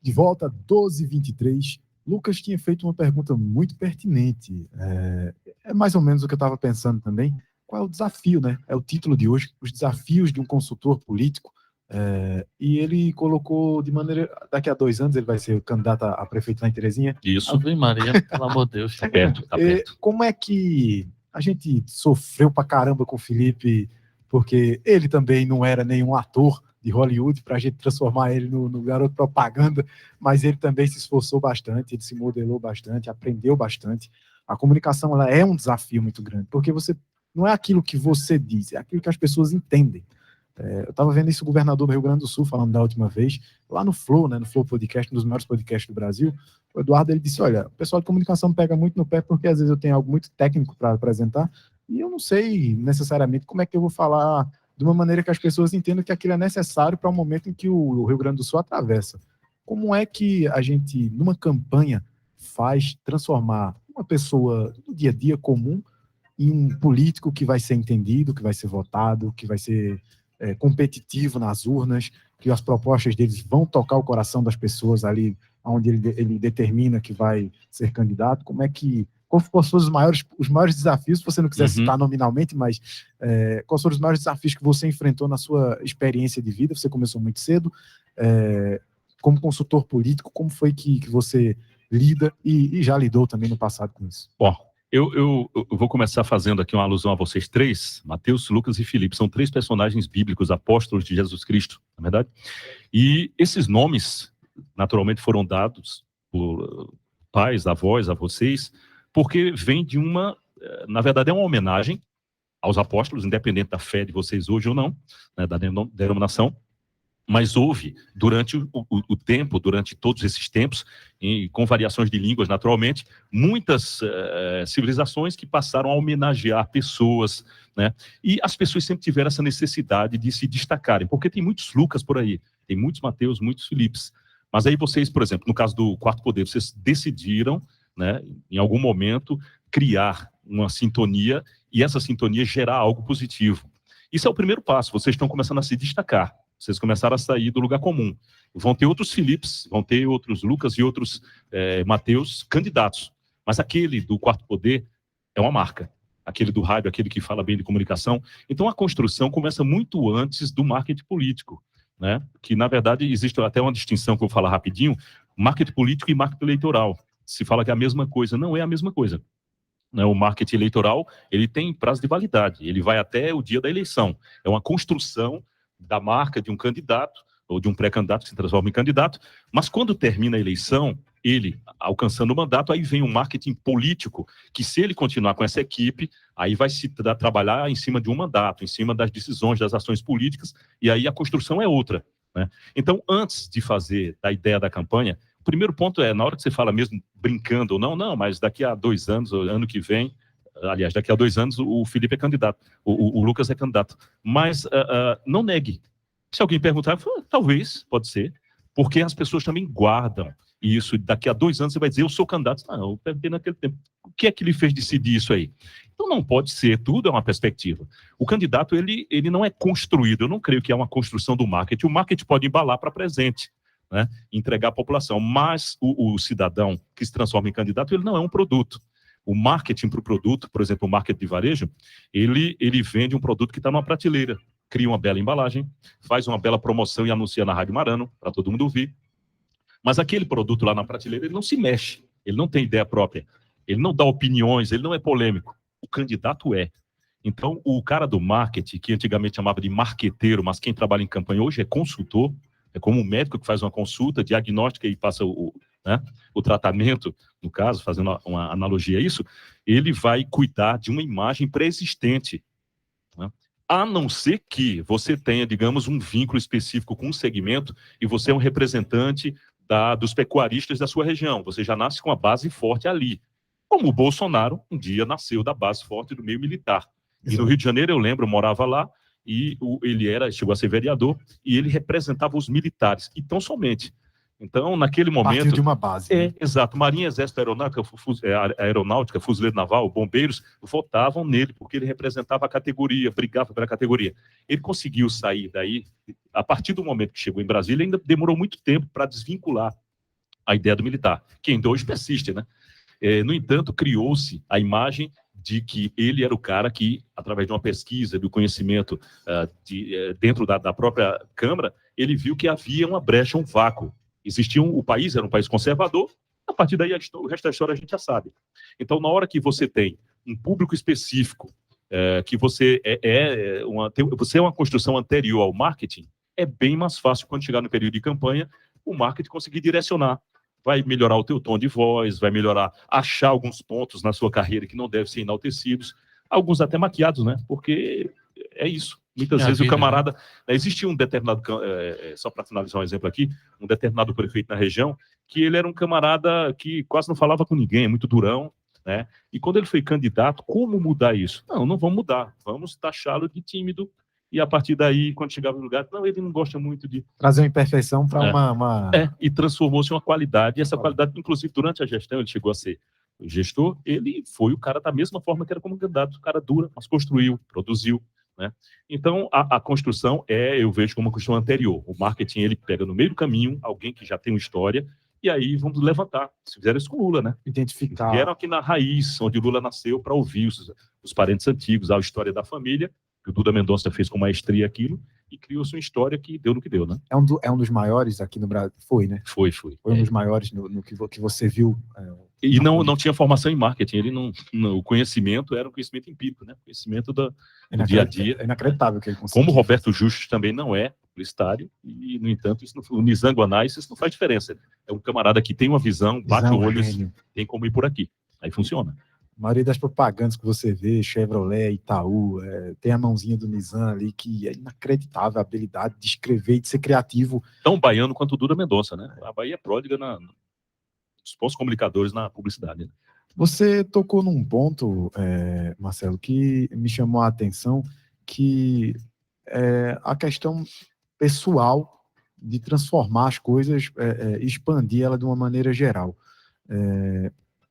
De volta, 12h23. Lucas tinha feito uma pergunta muito pertinente. É mais ou menos o que eu estava pensando também. Qual é o desafio, né? É o título de hoje, os desafios de um consultor político. E ele colocou de maneira... Daqui a 2 anos ele vai ser candidato a prefeito lá em Terezinha. Isso. Ave Maria, pelo amor de Deus. Tá perto, tá perto. Como é que a gente sofreu pra caramba com o Felipe, porque ele também não era nenhum ator de Hollywood para a gente transformar ele no garoto propaganda, mas ele também se esforçou bastante, ele se modelou bastante, aprendeu bastante. A comunicação ela é um desafio muito grande, porque você não é aquilo que você diz, é aquilo que as pessoas entendem. Eu estava vendo isso o governador do Rio Grande do Sul falando da última vez, lá no Flow, né, no Flow Podcast, um dos maiores podcasts do Brasil. O Eduardo ele disse, olha, o pessoal de comunicação pega muito no pé porque às vezes eu tenho algo muito técnico para apresentar e eu não sei necessariamente como é que eu vou falar de uma maneira que as pessoas entendam que aquilo é necessário para o momento em que o Rio Grande do Sul atravessa. Como é que a gente, numa campanha, faz transformar uma pessoa do dia a dia comum em um político que vai ser entendido, que vai ser votado, que vai ser competitivo nas urnas, que as propostas deles vão tocar o coração das pessoas ali onde ele determina que vai ser candidato? Quais foram os maiores desafios, se você não quiser citar nominalmente, mas quais foram os maiores desafios que você enfrentou na sua experiência de vida? Você começou muito cedo, como consultor político, como foi que você lida e já lidou também no passado com isso? Bom, eu vou começar fazendo aqui uma alusão a vocês três, Mateus, Lucas e Filipe. São 3 personagens bíblicos, apóstolos de Jesus Cristo, na verdade. E esses nomes, naturalmente, foram dados por pais, avós, a vocês, porque vem de na verdade, é uma homenagem aos apóstolos, independente da fé de vocês hoje ou não, né, da denominação, mas houve, durante o tempo, durante todos esses tempos, com variações de línguas, naturalmente, muitas civilizações que passaram a homenagear pessoas, né, e as pessoas sempre tiveram essa necessidade de se destacarem, porque tem muitos Lucas por aí, tem muitos Mateus, muitos Filipes, mas aí vocês, por exemplo, no caso do Quarto Poder, vocês decidiram, né, em algum momento, criar uma sintonia e essa sintonia gerar algo positivo. Isso é o primeiro passo, vocês estão começando a se destacar, vocês começaram a sair do lugar comum. Vão ter outros Filipes, vão ter outros Lucas e outros Mateus candidatos, mas aquele do Quarto Poder é uma marca, aquele do rádio, aquele que fala bem de comunicação. Então a construção começa muito antes do marketing político, né? Que na verdade existe até uma distinção que eu vou falar rapidinho, marketing político e marketing eleitoral. Se fala que é a mesma coisa, não é a mesma coisa. né? O marketing eleitoral, ele tem prazo de validade, ele vai até o dia da eleição. É uma construção da marca de um candidato ou de um pré-candidato que se transforma em candidato, mas quando termina a eleição, ele alcançando o mandato, aí vem um marketing político, que se ele continuar com essa equipe, aí vai se trabalhar em cima de um mandato, em cima das decisões, das ações políticas, e aí a construção é outra, né? Então, antes de fazer da ideia da campanha, o primeiro ponto é, na hora que você fala mesmo brincando ou não, mas daqui a 2 anos, ano que vem, aliás, daqui a 2 anos, o Felipe é candidato, o Lucas é candidato, mas não negue. Se alguém perguntar, talvez, pode ser, porque as pessoas também guardam isso. Daqui a 2 anos você vai dizer, eu sou candidato. Não, eu perguntei naquele tempo. O que é que ele fez decidir isso aí? Então não pode ser, tudo é uma perspectiva. O candidato, ele não é construído, eu não creio que é uma construção do marketing. O marketing pode embalar para presente, né? Entregar à população, mas o cidadão que se transforma em candidato, ele não é um produto. O marketing para o produto, por exemplo, o marketing de varejo, ele vende um produto que está numa prateleira, cria uma bela embalagem, faz uma bela promoção e anuncia na Rádio Marano, para todo mundo ouvir. Mas aquele produto lá na prateleira, ele não se mexe, ele não tem ideia própria, ele não dá opiniões, ele não é polêmico. O candidato é. Então, o cara do marketing, que antigamente chamava de marqueteiro, mas quem trabalha em campanha hoje é consultor, é como um médico que faz uma consulta diagnóstica e passa o tratamento, no caso, fazendo uma analogia a isso, ele vai cuidar de uma imagem pré-existente, né? A não ser que você tenha, digamos, um vínculo específico com um segmento e você é um representante dos pecuaristas da sua região. Você já nasce com a base forte ali. Como o Bolsonaro, um dia nasceu da base forte do meio militar. E no Rio de Janeiro, eu lembro, eu morava lá, e ele chegou a ser vereador, e ele representava os militares, e tão somente. Então, naquele momento... Partiu de uma base. Né? Exato. Marinha, Exército, Aeronáutica, Fuzileiro Naval, Bombeiros, votavam nele, porque ele representava a categoria, brigava pela categoria. Ele conseguiu sair daí, a partir do momento que chegou em Brasília, ainda demorou muito tempo para desvincular a ideia do militar, que ainda hoje persiste, né? No entanto, criou-se a imagem de que ele era o cara que, através de uma pesquisa, do conhecimento dentro da própria Câmara, ele viu que havia uma brecha, um vácuo. O país era um país conservador, a partir daí o resto da história a gente já sabe. Então, na hora que você tem um público específico, que você você é uma construção anterior ao marketing, é bem mais fácil, quando chegar no período de campanha, o marketing conseguir direcionar. Vai melhorar o teu tom de voz, vai melhorar, achar alguns pontos na sua carreira que não devem ser enaltecidos, alguns até maquiados, né? Porque é isso. Muitas vezes o camarada... Existia um determinado... só para finalizar um exemplo aqui, um determinado prefeito na região, que ele era um camarada que quase não falava com ninguém, muito durão, né? E quando ele foi candidato, como mudar isso? Não vamos mudar. Vamos taxá-lo de tímido. E a partir daí, quando chegava no lugar, ele não gosta muito de... Trazer uma imperfeição para uma... e transformou-se em uma qualidade. E essa qualidade, inclusive, durante a gestão, ele chegou a ser gestor, ele foi o cara da mesma forma que era como candidato. O cara dura, mas construiu, produziu, né? Então, a construção eu vejo como uma construção anterior. O marketing, ele pega no meio do caminho alguém que já tem uma história, e aí vamos levantar. Se fizeram isso com o Lula, né? Identificar. Vieram aqui na raiz, onde o Lula nasceu, para ouvir os parentes antigos, a história da família, que o Duda Mendonça fez com maestria aquilo, e criou-se uma história que deu no que deu, né? É um dos maiores aqui no Brasil. Foi, né? Foi. Foi um dos maiores no que você viu. E não tinha formação em marketing. Ele o conhecimento era um conhecimento empírico, né? Conhecimento do dia a dia. É inacreditável que ele conseguiu. Como o Roberto Justus também não é publicitário, e, no entanto, o Nizango Anais, isso não faz diferença. É um camarada que tem uma visão, bate o olho, tem como ir por aqui. Aí funciona. A maioria das propagandas que você vê, Chevrolet, Itaú, tem a mãozinha do Nizam ali, que é inacreditável a habilidade de escrever e de ser criativo. Tão baiano quanto o Duda Mendonça, né? A Bahia é pródiga dos bons comunicadores na publicidade. Né? Você tocou num ponto, Marcelo, que me chamou a atenção, que é a questão pessoal de transformar as coisas, expandir ela de uma maneira geral.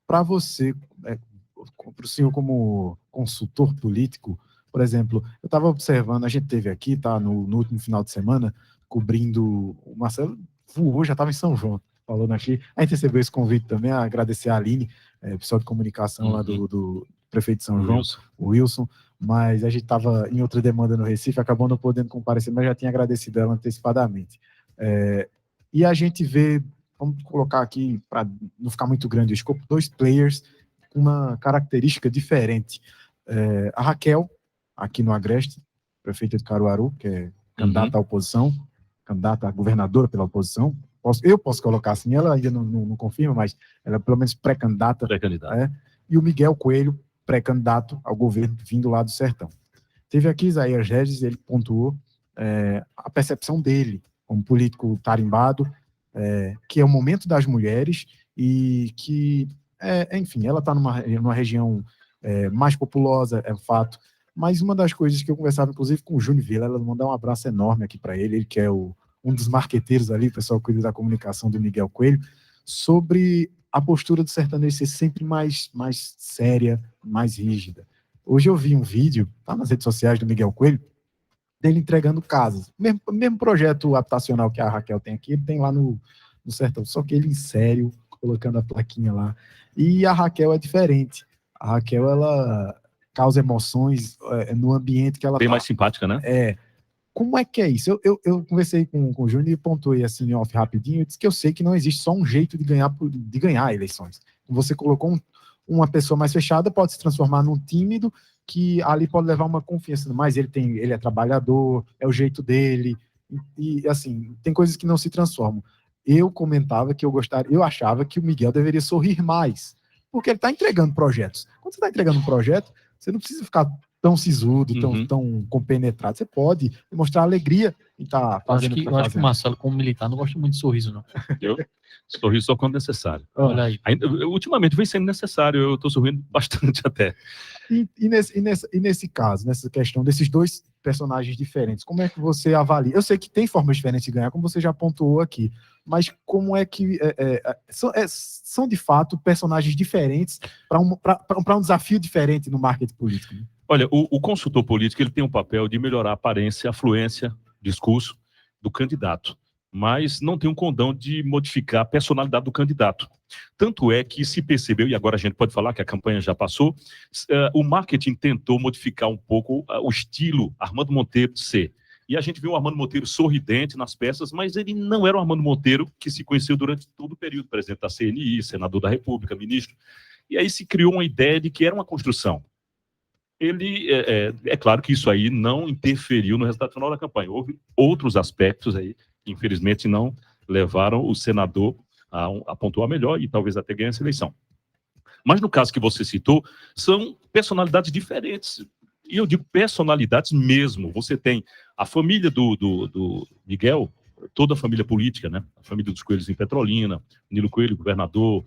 Para você... para o senhor como consultor político, por exemplo, eu estava observando, a gente teve aqui, tá, no último final de semana, cobrindo, o Marcelo voou, já estava em São João, falando aqui, a gente recebeu esse convite também, agradecer a Aline, pessoal de comunicação lá do prefeito de São João, o Wilson, mas a gente estava em outra demanda no Recife, acabou não podendo comparecer, mas já tinha agradecido ela antecipadamente. E a gente vê, vamos colocar aqui, para não ficar muito grande o escopo, 2 players uma característica diferente. A Raquel, aqui no Agreste, prefeita de Caruaru, que é candidata à oposição, candidata a governadora pela oposição, eu posso colocar assim, ela ainda não confirma, mas ela é pelo menos pré-candidata. E o Miguel Coelho, pré-candidato ao governo, vindo lá do Sertão. Teve aqui Isaías Regis, ele pontuou a percepção dele como político tarimbado, que é o momento das mulheres e que, enfim, ela está numa região mais populosa, é um fato, mas uma das coisas que eu conversava, inclusive, com o Júnior Vila, ela mandou um abraço enorme aqui para ele que é um dos marqueteiros ali, o pessoal que cuida da comunicação do Miguel Coelho, sobre a postura do sertanejo ser sempre mais séria, mais rígida. Hoje eu vi um vídeo, tá nas redes sociais do Miguel Coelho, dele entregando casas. Mesmo projeto habitacional que a Raquel tem aqui, ele tem lá no Sertão, só que ele em sério, colocando a plaquinha lá. E a Raquel é diferente. A Raquel, ela causa emoções no ambiente que ela bem mais simpática, né? Como é que é isso? Eu conversei com o Júnior e pontuei assim, off, rapidinho, eu disse que eu sei que não existe só um jeito de ganhar eleições. Você colocou uma pessoa mais fechada, pode se transformar num tímido, que ali pode levar uma confiança, mas ele é trabalhador, é o jeito dele, e assim, tem coisas que não se transformam. Eu comentava que eu achava que o Miguel deveria sorrir mais, porque ele está entregando projetos. Quando você está entregando um projeto, você não precisa ficar tão sisudo, tão compenetrado. Você pode mostrar alegria em estar fazendo o que eu acho que o Marcelo, como militar, não gosta muito de sorriso, não. Eu sorriso só quando necessário. Olha aí. Ultimamente vem sendo necessário, eu estou sorrindo bastante até. E nesse caso, nessa questão desses dois personagens diferentes, como é que você avalia? Eu sei que tem formas diferentes de ganhar, como você já pontuou aqui, mas como é que são de fato personagens diferentes para um desafio diferente no marketing político? Né? Olha, o consultor político ele tem um papel de melhorar a aparência, a fluência, discurso do candidato, mas não tem um condão de modificar a personalidade do candidato. Tanto é que se percebeu, e agora a gente pode falar que a campanha já passou, o marketing tentou modificar um pouco o estilo Armando Monteiro de ser. E a gente viu o Armando Monteiro sorridente nas peças, mas ele não era o Armando Monteiro que se conheceu durante todo o período, presidente da CNI, senador da República, ministro. E aí se criou uma ideia de que era uma construção. É claro que isso aí não interferiu no resultado final da campanha. Houve outros aspectos aí que, infelizmente, não levaram o senador a pontuar melhor e talvez até ganhar essa eleição. Mas no caso que você citou, são personalidades diferentes. E eu digo personalidades mesmo. Você tem a família do Miguel, toda a família política, né? A família dos Coelhos em Petrolina, Nilo Coelho, governador,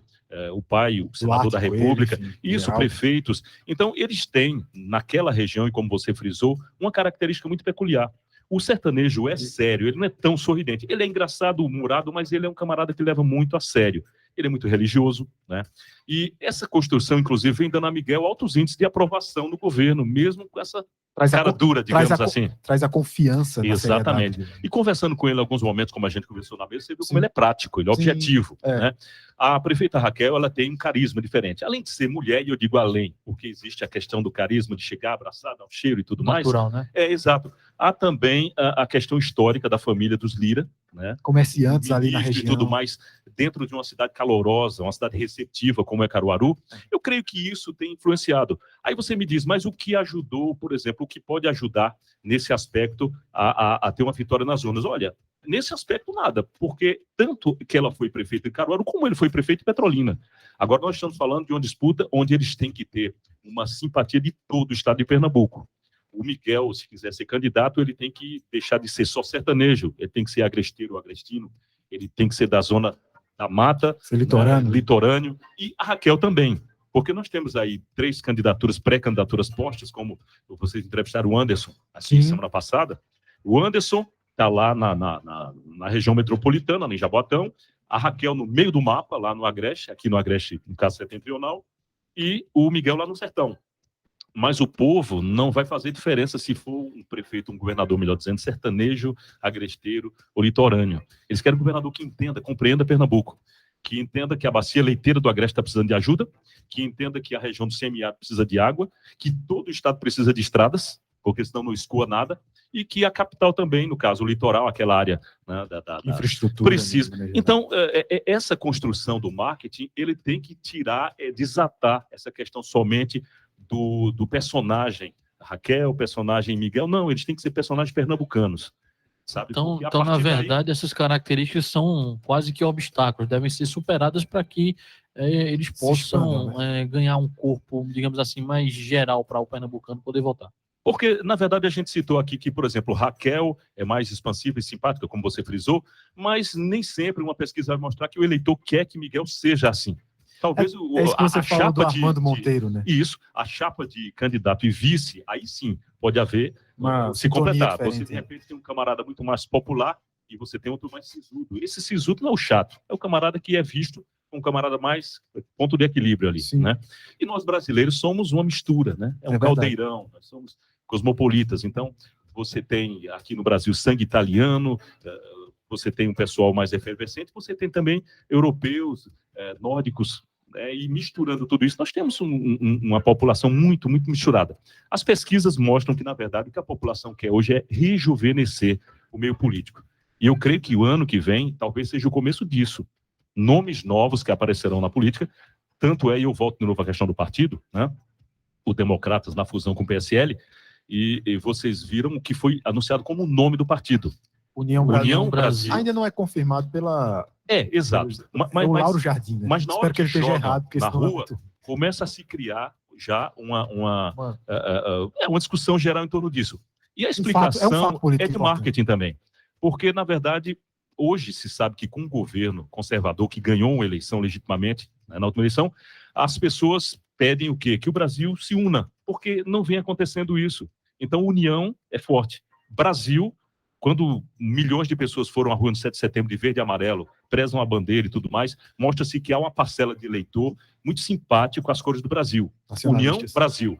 o pai, o senador da República, isso, prefeitos. Então, eles têm, naquela região, e como você frisou, uma característica muito peculiar. O sertanejo é sério, ele não é tão sorridente. Ele é engraçado, humorado, mas ele é um camarada que leva muito a sério. Ele é muito religioso, né? E essa construção, inclusive, vem dando a Miguel altos índices de aprovação no governo, mesmo com essa cara dura, digamos assim. Traz a confiança na Exatamente. E conversando com ele em alguns momentos, como a gente conversou na mesa, você viu como ele é prático, ele é objetivo, né? A prefeita Raquel, ela tem um carisma diferente. Além de ser mulher, e eu digo além, porque existe a questão do carisma, de chegar abraçada ao cheiro e tudo Natural, mais. né? Exato. Há também a questão histórica da família dos Lira, né? Comerciantes ali na região. E tudo mais, dentro de uma cidade calorosa, uma cidade receptiva, como é Caruaru. Eu creio que isso tem influenciado. Aí você me diz, mas o que ajudou, por exemplo, o que pode ajudar nesse aspecto a ter uma vitória nas urnas? Olha, nesse aspecto nada, porque tanto que ela foi prefeita em Caruaru, como ele foi prefeito em Petrolina. Agora nós estamos falando de uma disputa onde eles têm que ter uma simpatia de todo o estado de Pernambuco. O Miguel, se quiser ser candidato, ele tem que deixar de ser só sertanejo, ele tem que ser agresteiro ou agrestino, ele tem que ser da zona da mata, litorâneo, e a Raquel também, porque nós temos aí 3 candidaturas, pré-candidaturas postas, como vocês entrevistaram o Anderson, assim, semana passada. O Anderson está lá na região metropolitana, em Jaboatão, a Raquel no meio do mapa, lá no Agreste, aqui no Agreste, no caso setentrional, e o Miguel lá no Sertão. Mas o povo não vai fazer diferença se for um prefeito, um governador, melhor dizendo, sertanejo, agresteiro ou litorâneo. Eles querem um governador que entenda, compreenda Pernambuco, que entenda que a bacia leiteira do Agreste está precisando de ajuda, que entenda que a região do semiárido precisa de água, que todo o estado precisa de estradas, porque senão não escoa nada, e que a capital também, no caso, o litoral, aquela área, né, da infraestrutura precisa. né, Então, essa construção do marketing, ele tem que tirar, desatar essa questão somente do personagem Raquel, personagem Miguel. Não, eles têm que ser personagens pernambucanos. Sabe? Então, Porque a na partir daí- verdade, essas características são quase que obstáculos, devem ser superadas para que eles possam ganhar um corpo, digamos assim, mais geral para o pernambucano poder votar. Porque, na verdade, a gente citou aqui que, por exemplo, Raquel é mais expansiva e simpática, como você frisou, mas nem sempre uma pesquisa vai mostrar que o eleitor quer que Miguel seja assim. Talvez É isso que você falou do Armando Monteiro, né? Isso, a chapa de candidato e vice, aí sim, pode haver, Uma se sintonia completar. Você, diferente, de né? repente, tem um camarada muito mais popular e você tem outro mais sisudo. Esse sisudo não é o chato, é o camarada que é visto como um camarada mais ponto de equilíbrio ali, né? E nós brasileiros somos uma mistura, né? É um É verdade. caldeirão, nós somos cosmopolitas. Então, você tem aqui no Brasil sangue italiano, você tem um pessoal mais efervescente, você tem também europeus, nórdicos, e misturando tudo isso, nós temos uma população muito, muito misturada. As pesquisas mostram que, na verdade, o que a população quer hoje é rejuvenescer o meio político. E eu creio que o ano que vem talvez seja o começo disso. Nomes novos que aparecerão na política, tanto é, e eu volto de novo à questão do partido, né? O Democratas na fusão com o PSL, e vocês viram o que foi anunciado como o nome do partido. União Brasil. Ainda não é confirmado pela... Exato. o Lauro Jardim, né? Mas na hora Espero que ele esteja joga errado, porque na senão é rua, muito- começa a se criar já uma discussão geral em torno disso. E a fato- explicação é um fato político de importante. marketing também. Porque, na verdade, hoje se sabe que com um governo conservador que ganhou uma eleição legitimamente, né, na última eleição, as pessoas pedem o quê? Que o Brasil se una, porque não vem acontecendo isso. Então, união é forte. Brasil, quando milhões de pessoas foram à rua no 7 de setembro de verde e amarelo, prezam a bandeira e tudo mais, mostra-se que há uma parcela de eleitor muito simpático com as cores do Brasil. União, Nacionalistas. Brasil.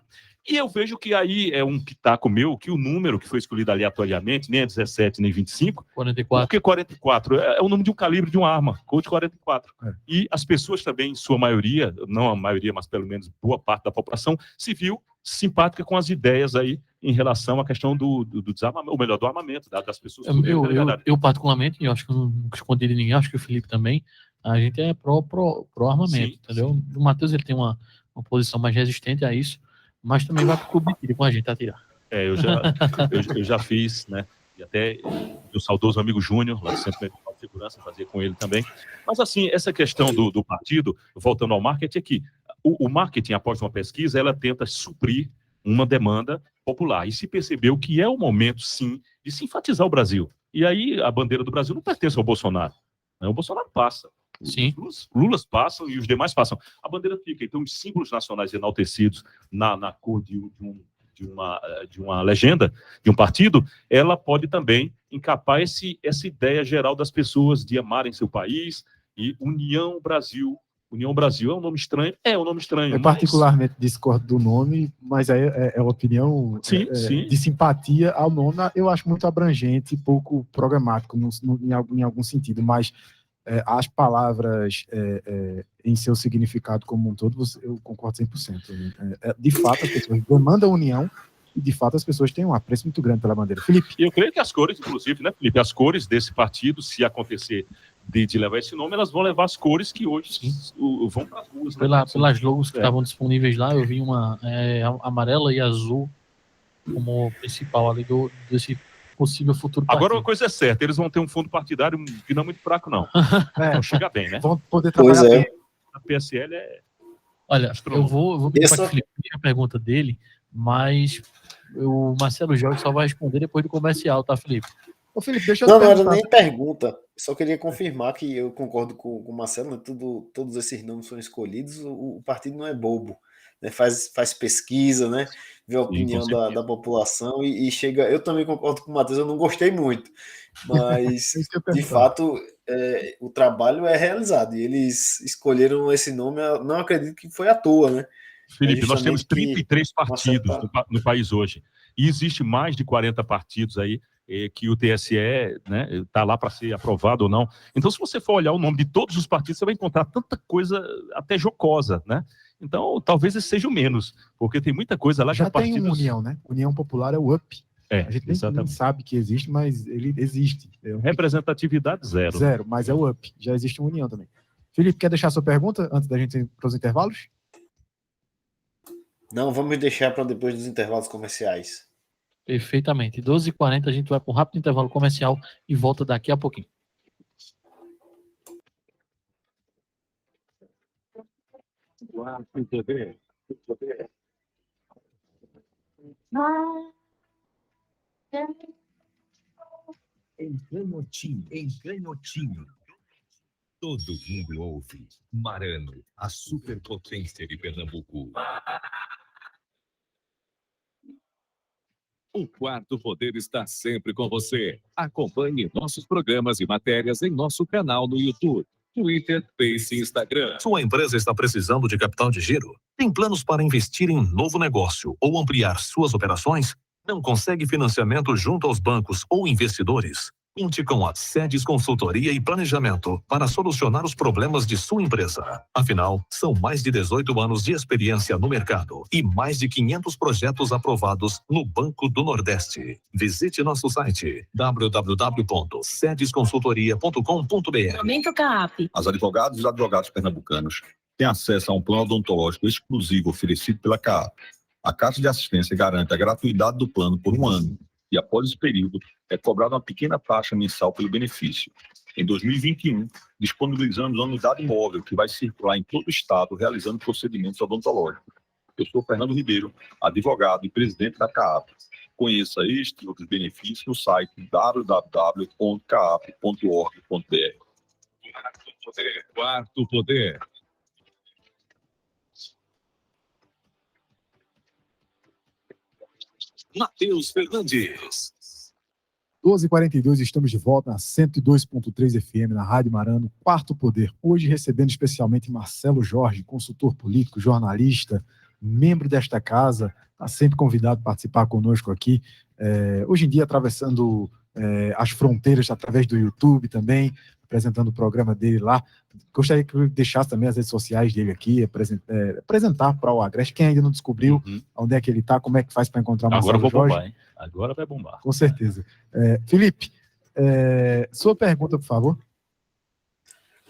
E eu vejo que aí é um pitaco meu, que o número que foi escolhido aleatoriamente, nem é 17, nem 25, 44. porque 44 é o número de um calibre de uma arma, Colt 44. E as pessoas também, em sua maioria, não a maioria, mas pelo menos boa parte da população, se viu simpática com as ideias aí em relação à questão do desarmamento, ou melhor, do armamento das pessoas. Eu particularmente, eu acho que eu não escondi de ninguém, acho que o Felipe também, a gente é pro armamento, Sim, entendeu? O Matheus, ele tem uma posição mais resistente a isso, mas também vai pro clube de tiro com a gente a tirar. Eu já fiz, né? E até o saudoso amigo Júnior, lá do Centro Medical de Segurança, fazia com ele também. Mas, assim, essa questão do partido, voltando ao marketing, é que o marketing, após uma pesquisa, ela tenta suprir uma demanda popular. E se percebeu que é o momento, sim, de se enfatizar o Brasil. E aí, a bandeira do Brasil não pertence ao Bolsonaro. Né? O Bolsonaro passa. Sim. Os Lulas passam e os demais passam. A bandeira fica. Então, os símbolos nacionais enaltecidos na cor de uma legenda, de um partido, ela pode também encapar essa ideia geral das pessoas de amarem seu país. E União Brasil. União Brasil é um nome estranho? É um nome estranho. Eu particularmente discordo do nome, mas aí é uma opinião Sim. de simpatia ao nome. Eu acho muito abrangente e pouco programático em algum sentido, mas as palavras em seu significado como um todo, eu concordo 100%. De fato, as pessoas demandam união e, de fato, as pessoas têm um apreço muito grande pela bandeira. Felipe? E eu creio que as cores, inclusive, né, Felipe? As cores desse partido, se acontecer de levar esse nome, elas vão levar as cores que hoje vão para as ruas. Né? Pelas logos que estavam disponíveis lá, eu vi uma amarela e azul como principal ali desse possível futuro partido. Agora, uma coisa é certa, eles vão ter um fundo partidário que não é muito fraco, não. Não chega bem, né? Vão poder trabalhar bem. A PSL é... Olha, eu vou pedir para o Felipe a pergunta dele, mas o Marcelo Jorge só vai responder depois do comercial, tá, Felipe? Ô, Felipe, deixa eu Não, te não era perguntar. nem pergunta. Só queria confirmar que eu concordo com o Marcelo, né? Todos esses nomes são escolhidos, o partido não é bobo. Né? Faz pesquisa, né? Vê a opinião da população e chega... Eu também concordo com o Matheus, eu não gostei muito, mas, de fato, o trabalho é realizado e eles escolheram esse nome, não acredito que foi à toa, né? Felipe, nós temos 33 partidos no país hoje. E existe mais de 40 partidos aí que o TSE está lá para ser aprovado ou não. Então, se você for olhar o nome de todos os partidos, você vai encontrar tanta coisa até jocosa, né? Então, talvez esse seja o menos, porque tem muita coisa lá Já que tem uma união, né? União Popular é o UP. A gente nem sabe que existe, mas ele existe. Representatividade zero. Zero, mas é o UP. Já existe uma união também. Felipe, quer deixar sua pergunta antes da gente ir para os intervalos? Não, vamos deixar para depois dos intervalos comerciais. Perfeitamente. 12h40 a gente vai para um rápido intervalo comercial e volta daqui a pouquinho. Em Canhotinho. Todo mundo ouve. Marano, a superpotência de Pernambuco. O Quarto Poder está sempre com você. Acompanhe nossos programas e matérias em nosso canal no YouTube, Twitter, Face e Instagram. Sua empresa está precisando de capital de giro? Tem planos para investir em novo negócio ou ampliar suas operações? Não consegue financiamento junto aos bancos ou investidores? Conte com a Sedes Consultoria e Planejamento para solucionar os problemas de sua empresa. Afinal, são mais de 18 anos de experiência no mercado e mais de 500 projetos aprovados no Banco do Nordeste. Visite nosso site www.sedesconsultoria.com.br. Momento CAP. As advogadas e os advogados pernambucanos têm acesso a um plano odontológico exclusivo oferecido pela CAAP. A Caixa de Assistência garante a gratuidade do plano por 1 ano e, após esse período, é cobrada uma pequena taxa mensal pelo benefício. Em 2021, disponibilizamos uma unidade móvel que vai circular em todo o estado realizando procedimentos odontológicos. Eu sou Fernando Ribeiro, advogado e presidente da CAAP. Conheça este e outros benefícios no site www.caap.org.br. Quarto Poder. Matheus Fernandes. 12h42, estamos de volta na 102.3 FM, na Rádio Marano, Quarto Poder. Hoje recebendo especialmente Marcelo Jorge, consultor político, jornalista, membro desta casa, está sempre convidado a participar conosco aqui. Hoje em dia atravessando as fronteiras através do YouTube também, apresentando o programa dele lá. Gostaria que eu deixasse também as redes sociais dele aqui, apresentar para o Agreste, quem ainda não descobriu onde é que ele está, como é que faz para encontrar o Marcelo Agora Jorge. bombar, hein? Agora vai bombar. Com certeza. Felipe, sua pergunta, por favor.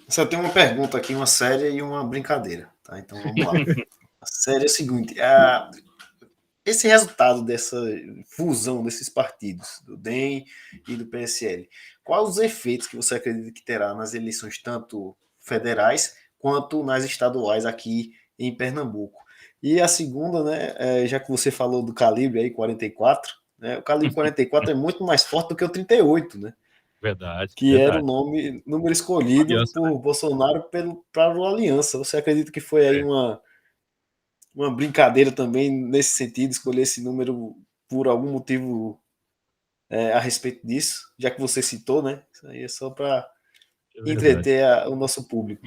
Só tem uma pergunta aqui, uma séria e uma brincadeira, tá? Então vamos lá. A séria é o seguinte, esse resultado dessa fusão desses partidos, do DEM e do PSL, quais os efeitos que você acredita que terá nas eleições, tanto federais quanto nas estaduais aqui em Pernambuco? E a segunda, né, já que você falou do calibre aí, 44, né, o calibre 44 é muito mais forte do que o 38, né? Verdade. Que era o número escolhido por Bolsonaro para o Aliança. Você acredita que foi aí uma brincadeira também nesse sentido, escolher esse número por algum motivo a respeito disso, já que você citou, né? Isso aí é só para entreter o nosso público.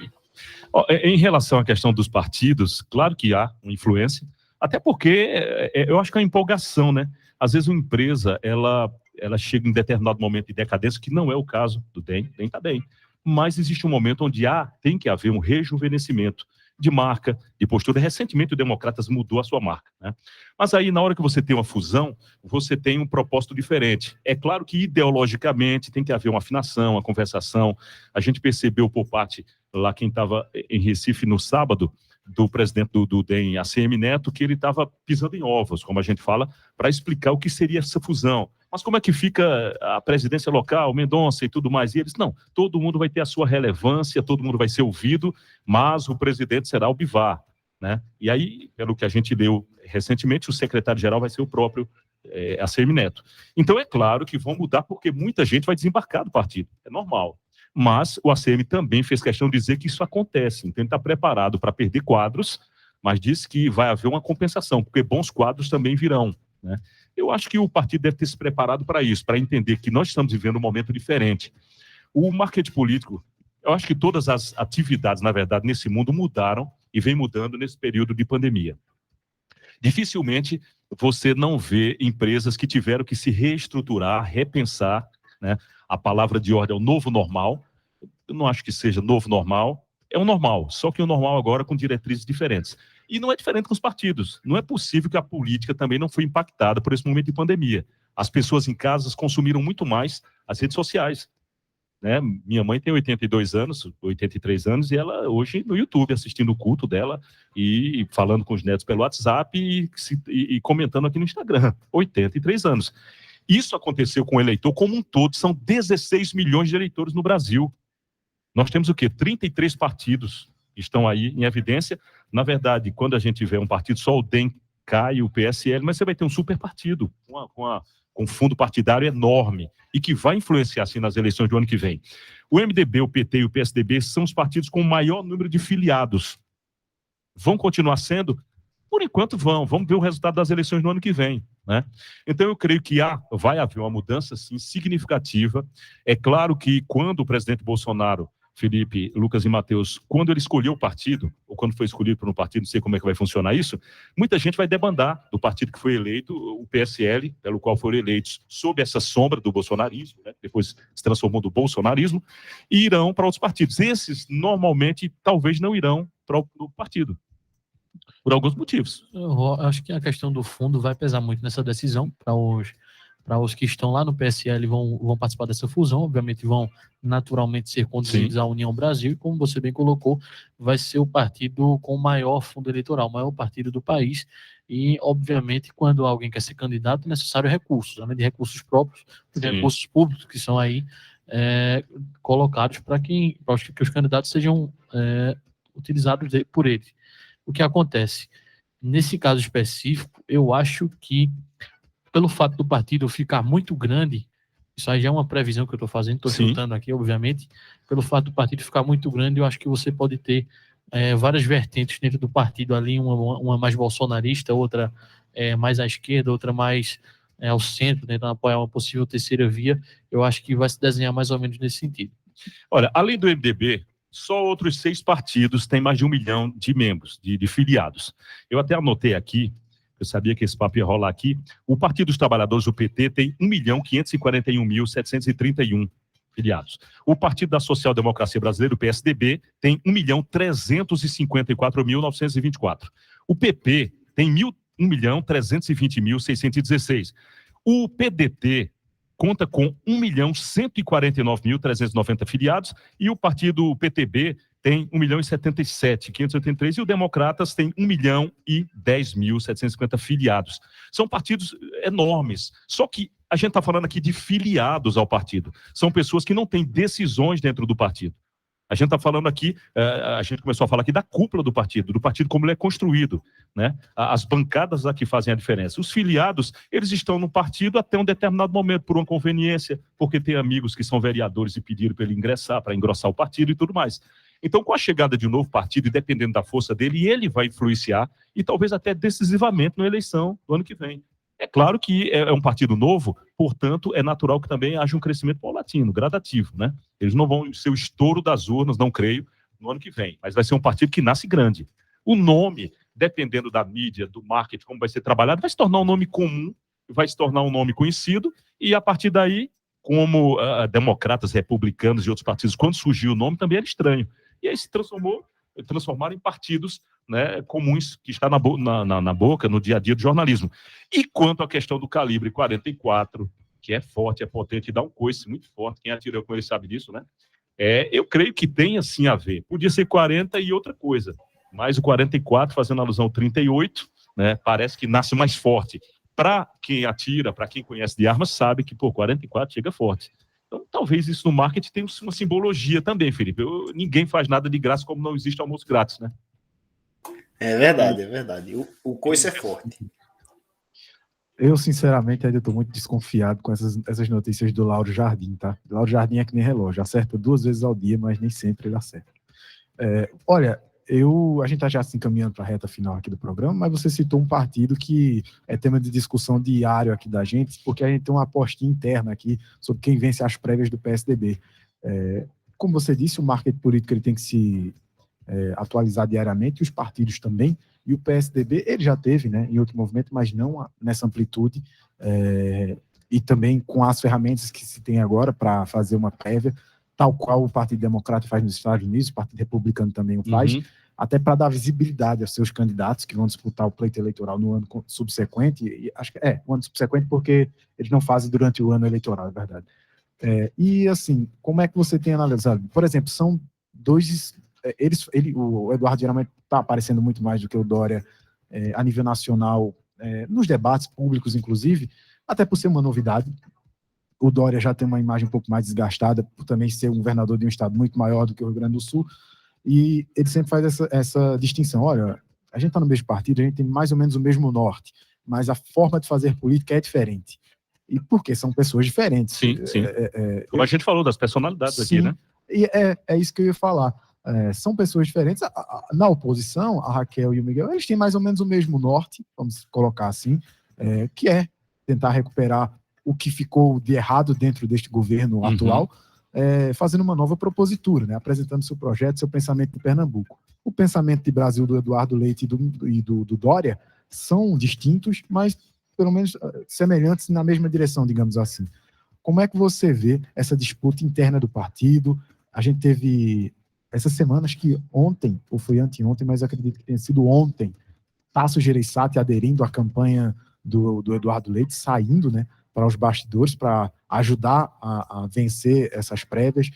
Em relação à questão dos partidos, claro que há uma influência, até porque eu acho que é uma empolgação, né? Às vezes uma empresa, ela chega em determinado momento de decadência, que não é o caso do DEM está bem, mas existe um momento onde tem que haver um rejuvenescimento de marca, de postura. Recentemente o Democratas mudou a sua marca, né? Mas aí na hora que você tem uma fusão, você tem um propósito diferente. É claro que ideologicamente tem que haver uma afinação, uma conversação. A gente percebeu por parte, lá quem estava em Recife no sábado, do presidente do DEM, ACM Neto, que ele estava pisando em ovos, como a gente fala, para explicar o que seria essa fusão. Mas como é que fica a presidência local, Mendonça e tudo mais? E eles, não, todo mundo vai ter a sua relevância, todo mundo vai ser ouvido, mas o presidente será o Bivar, né? E aí, pelo que a gente leu recentemente, o secretário-geral vai ser o próprio ACM Neto. Então é claro que vão mudar, porque muita gente vai desembarcar do partido, é normal. Mas o ACM também fez questão de dizer que isso acontece, então ele está preparado para perder quadros, mas disse que vai haver uma compensação, porque bons quadros também virão, né? Eu acho que o partido deve ter se preparado para isso, para entender que nós estamos vivendo um momento diferente. O marketing político, eu acho que todas as atividades, na verdade, nesse mundo mudaram e vem mudando nesse período de pandemia. Dificilmente você não vê empresas que tiveram que se reestruturar, repensar, né? A palavra de ordem é o novo normal. Eu não acho que seja novo normal, é o normal, só que o normal agora com diretrizes diferentes. E não é diferente com os partidos. Não é possível que a política também não foi impactada por esse momento de pandemia. As pessoas em casa consumiram muito mais as redes sociais. Né? Minha mãe tem 82 anos, 83 anos, e ela hoje no YouTube, assistindo o culto dela e falando com os netos pelo WhatsApp e comentando aqui no Instagram. 83 anos. Isso aconteceu com o eleitor como um todo, são 16 milhões de eleitores no Brasil. Nós temos o quê? 33 partidos que estão aí em evidência. Na verdade, quando a gente tiver um partido, só o DEM cai, o PSL, mas você vai ter um super partido com um fundo partidário enorme e que vai influenciar, assim, nas eleições do ano que vem. O MDB, o PT e o PSDB são os partidos com o maior número de filiados. Vão continuar sendo? Por enquanto vão. Vamos ver o resultado das eleições no ano que vem, né? Então eu creio que vai haver uma mudança, sim, significativa. É claro que quando o presidente Bolsonaro, Felipe, Lucas e Matheus, quando ele escolheu o partido, ou quando foi escolhido por um partido, não sei como é que vai funcionar isso, muita gente vai debandar do partido que foi eleito, o PSL, pelo qual foram eleitos sob essa sombra do bolsonarismo, né? Depois se transformou do bolsonarismo, e irão para outros partidos. Esses, normalmente, talvez não irão para o partido, por alguns motivos. Eu acho que a questão do fundo vai pesar muito nessa decisão para os que estão lá no PSL vão participar dessa fusão, obviamente vão naturalmente ser conduzidos à União Brasil, e como você bem colocou, vai ser o partido com o maior fundo eleitoral, o maior partido do país, e obviamente quando alguém quer ser candidato é necessário recursos, além de recursos próprios, os recursos públicos que são aí colocados para que os candidatos sejam utilizados por ele. O que acontece? Nesse caso específico, eu acho que pelo fato do partido ficar muito grande, isso aí já é uma previsão que eu estou fazendo, estou chutando aqui, obviamente, pelo fato do partido ficar muito grande, eu acho que você pode ter várias vertentes dentro do partido ali, uma mais bolsonarista, outra mais à esquerda, outra mais ao centro, tentando apoiar uma possível terceira via. Eu acho que vai se desenhar mais ou menos nesse sentido. Olha, além do MDB, só outros 6 partidos têm mais de 1 milhão de membros, de filiados. Eu até anotei aqui, eu sabia que esse papo ia rolar aqui. O Partido dos Trabalhadores, o PT, tem 1.541.731 filiados. O Partido da Social Democracia Brasileira, o PSDB, tem 1.354.924. O PP tem 1.320.616. O PDT conta com 1.149.390 filiados e o partido PTB tem 1.077.583 e o Democratas tem 1.010.750 filiados. São partidos enormes, só que a gente está falando aqui de filiados ao partido. São pessoas que não têm decisões dentro do partido. A gente está falando aqui, a gente começou a falar aqui da cúpula do partido como ele é construído, né? As bancadas aqui fazem a diferença. Os filiados, eles estão no partido até um determinado momento, por uma conveniência, porque tem amigos que são vereadores e pediram para ele ingressar, para engrossar o partido e tudo mais. Então, com a chegada de um novo partido, e dependendo da força dele, ele vai influenciar e talvez até decisivamente na eleição do ano que vem. É claro que é um partido novo, portanto, é natural que também haja um crescimento paulatino, gradativo, né? Eles não vão ser o estouro das urnas, não creio, no ano que vem, mas vai ser um partido que nasce grande. O nome, dependendo da mídia, do marketing, como vai ser trabalhado, vai se tornar um nome comum, vai se tornar um nome conhecido, e a partir daí, como democratas, republicanos e outros partidos, quando surgiu o nome, também era estranho. E aí se transformaram em partidos, né, comuns que está na boca, no dia a dia do jornalismo. E quanto à questão do calibre 44, que é forte, é potente, dá um coice muito forte, quem atirou com ele sabe disso, né? Eu creio que tem assim a ver. Podia ser 40 e outra coisa, mas o 44, fazendo alusão ao 38, né, parece que nasce mais forte. Para quem atira, para quem conhece de armas, sabe que, 44 chega forte. Então, talvez isso no marketing tenha uma simbologia também, Felipe. Ninguém faz nada de graça, como não existe almoço grátis, né? É verdade, é verdade. O coice é forte. Eu, sinceramente, ainda estou muito desconfiado com essas notícias do Lauro Jardim, tá? O Lauro Jardim é que nem relógio, acerta 2 vezes ao dia, mas nem sempre ele acerta. Olha, a gente está já se encaminhando para a reta final aqui do programa, mas você citou um partido que é tema de discussão diário aqui da gente, porque a gente tem uma apostinha interna aqui sobre quem vence as prévias do PSDB. Como você disse, o marketing político ele tem que se atualizar diariamente, e os partidos também, e o PSDB, ele já teve, né, em outro movimento, mas não nessa amplitude, e também com as ferramentas que se tem agora para fazer uma prévia, tal qual o Partido Democrata faz nos Estados Unidos, o Partido Republicano também o faz. até para dar visibilidade aos seus candidatos que vão disputar o pleito eleitoral no ano subsequente, e acho que o ano subsequente porque eles não fazem durante o ano eleitoral, é verdade. E assim, como é que você tem analisado? Por exemplo, são dois... o Eduardo geralmente está aparecendo muito mais do que o Dória a nível nacional, nos debates públicos, inclusive, até por ser uma novidade. O Dória já tem uma imagem um pouco mais desgastada, por também ser um governador de um estado muito maior do que o Rio Grande do Sul, e ele sempre faz essa distinção. Olha, a gente está no mesmo partido, a gente tem mais ou menos o mesmo norte, mas a forma de fazer política é diferente. E por quê? São pessoas diferentes. Sim, sim. Como a gente falou das personalidades aqui, né? E é isso que eu ia falar. São pessoas diferentes. Na oposição, a Raquel e o Miguel, eles têm mais ou menos o mesmo norte, vamos colocar assim, que é tentar recuperar o que ficou de errado dentro deste governo atual, fazendo uma nova propositura, né? Apresentando seu projeto, seu pensamento de Pernambuco. O pensamento de Brasil do Eduardo Leite e do Dória são distintos, mas pelo menos semelhantes na mesma direção, digamos assim. Como é que você vê essa disputa interna do partido? A gente teve essas semanas que ontem, ou foi anteontem, mas acredito que tenha sido ontem, Tasso Gereissati aderindo à campanha do Eduardo Leite, saindo, né, para os bastidores, para ajudar a vencer essas prévias,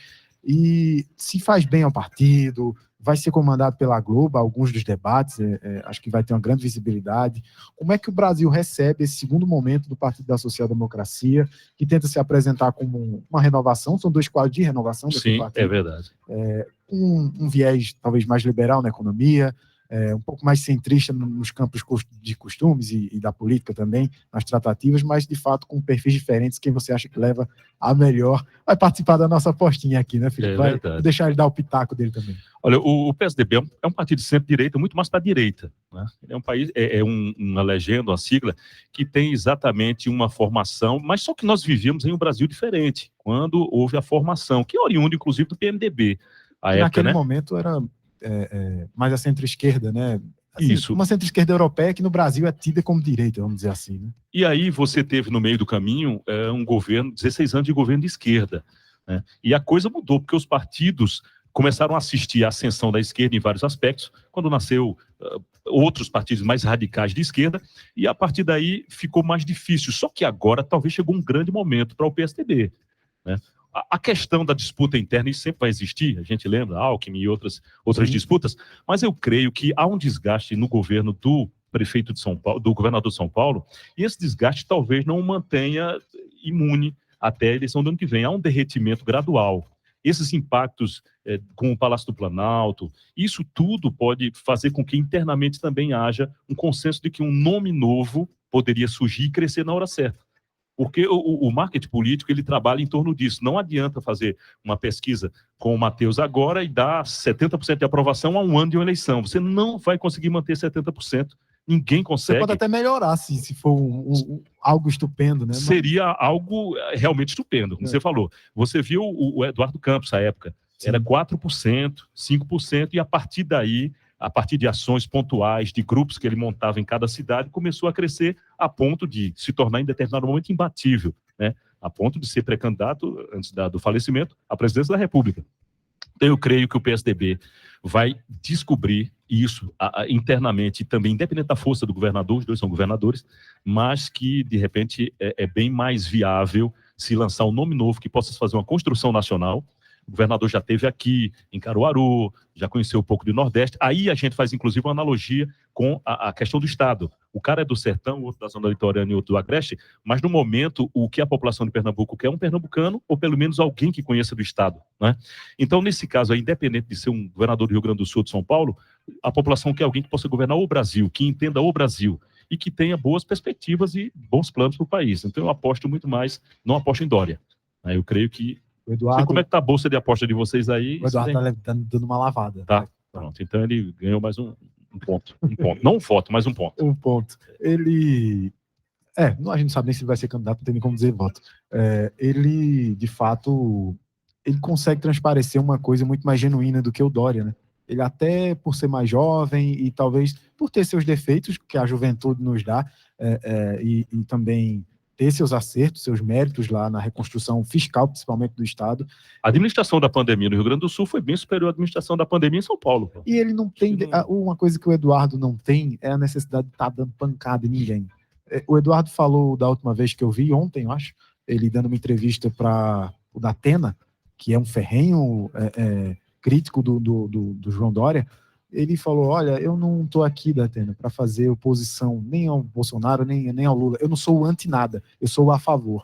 e se faz bem ao partido, vai ser comandado pela Globo, alguns dos debates, acho que vai ter uma grande visibilidade. Como é que o Brasil recebe esse segundo momento do Partido da Social Democracia, que tenta se apresentar como uma renovação, são 2 quadros de renovação desse partido. Sim, é verdade. Um viés talvez mais liberal na economia, um pouco mais centrista nos campos de costumes e da política também, nas tratativas, mas de fato com perfis diferentes. Quem você acha que leva a melhor vai participar da nossa apostinha aqui, né, Felipe? Vai deixar ele dar o pitaco dele também. Olha, o PSDB é um partido de centro-direita, muito mais para a direita, né? É um país, uma legenda, uma sigla, que tem exatamente uma formação, mas só que nós vivíamos em um Brasil diferente, quando houve a formação, que é oriundo, inclusive, do PMDB. Naquele momento era mais a centro-esquerda, né? Assim, Isso. Uma centro-esquerda europeia que no Brasil é tida como direita, vamos dizer assim, né? E aí você teve no meio do caminho um governo, 16 anos de governo de esquerda, né? E a coisa mudou, porque os partidos começaram a assistir à ascensão da esquerda em vários aspectos, quando nasceu outros partidos mais radicais de esquerda, e a partir daí ficou mais difícil. Só que agora talvez chegou um grande momento para o PSDB, né? A questão da disputa interna, isso sempre vai existir, a gente lembra, Alckmin e outras disputas, mas eu creio que há um desgaste no governo do prefeito de São Paulo, do governador de São Paulo, e esse desgaste talvez não o mantenha imune até a eleição do ano que vem. Há um derretimento gradual. Esses impactos com o Palácio do Planalto, isso tudo pode fazer com que internamente também haja um consenso de que um nome novo poderia surgir e crescer na hora certa. Porque o marketing político, ele trabalha em torno disso. Não adianta fazer uma pesquisa com o Matheus agora e dar 70% de aprovação a um ano de uma eleição. Você não vai conseguir manter 70%. Ninguém consegue. Você pode até melhorar se for algo estupendo, né? Seria algo realmente estupendo, como você falou. Você viu o Eduardo Campos, à época. Sim. Era 4%, 5%, e a partir daí, a partir de ações pontuais, de grupos que ele montava em cada cidade, começou a crescer a ponto de se tornar em determinado momento imbatível, né? A ponto de ser pré-candidato, antes do falecimento, à presidência da República. Então, eu creio que o PSDB vai descobrir isso internamente também, independente da força do governador, os dois são governadores, mas que, de repente, é bem mais viável se lançar um nome novo que possa fazer uma construção nacional. O governador já esteve aqui em Caruaru, já conheceu um pouco do Nordeste. Aí a gente faz, inclusive, uma analogia com a questão do Estado. O cara é do Sertão, o outro da Zona Litorânea e outro do Agreste, mas no momento, o que a população de Pernambuco quer é um pernambucano, ou pelo menos alguém que conheça do Estado, né? Então, nesse caso, independente de ser um governador do Rio Grande do Sul ou de São Paulo, a população quer alguém que possa governar o Brasil, que entenda o Brasil e que tenha boas perspectivas e bons planos para o país. Então, eu aposto muito mais, não aposto em Dória. Eu creio que Eduardo, como é que tá a bolsa de aposta de vocês aí? O Eduardo tá dando uma lavada. Tá, pronto. Então ele ganhou mais um ponto. Não um voto, mas um ponto. Um ponto. Ele... a gente não sabe nem se vai ser candidato, não tem nem como dizer voto. Ele, de fato, ele consegue transparecer uma coisa muito mais genuína do que o Dória, né? Ele até por ser mais jovem e talvez por ter seus defeitos, que a juventude nos dá, e também ter seus acertos, seus méritos lá na reconstrução fiscal, principalmente do Estado. A administração da pandemia no Rio Grande do Sul foi bem superior à administração da pandemia em São Paulo. Pô. E ele não tem... Uma coisa que o Eduardo não tem é a necessidade de estar dando pancada em ninguém. O Eduardo falou da última vez que eu vi, ontem, eu acho, ele dando uma entrevista para o Datena, que é um ferrenho crítico do João Dória. Ele falou, olha, eu não estou aqui, Datena, para fazer oposição nem ao Bolsonaro, nem ao Lula. Eu não sou anti-nada, eu sou a favor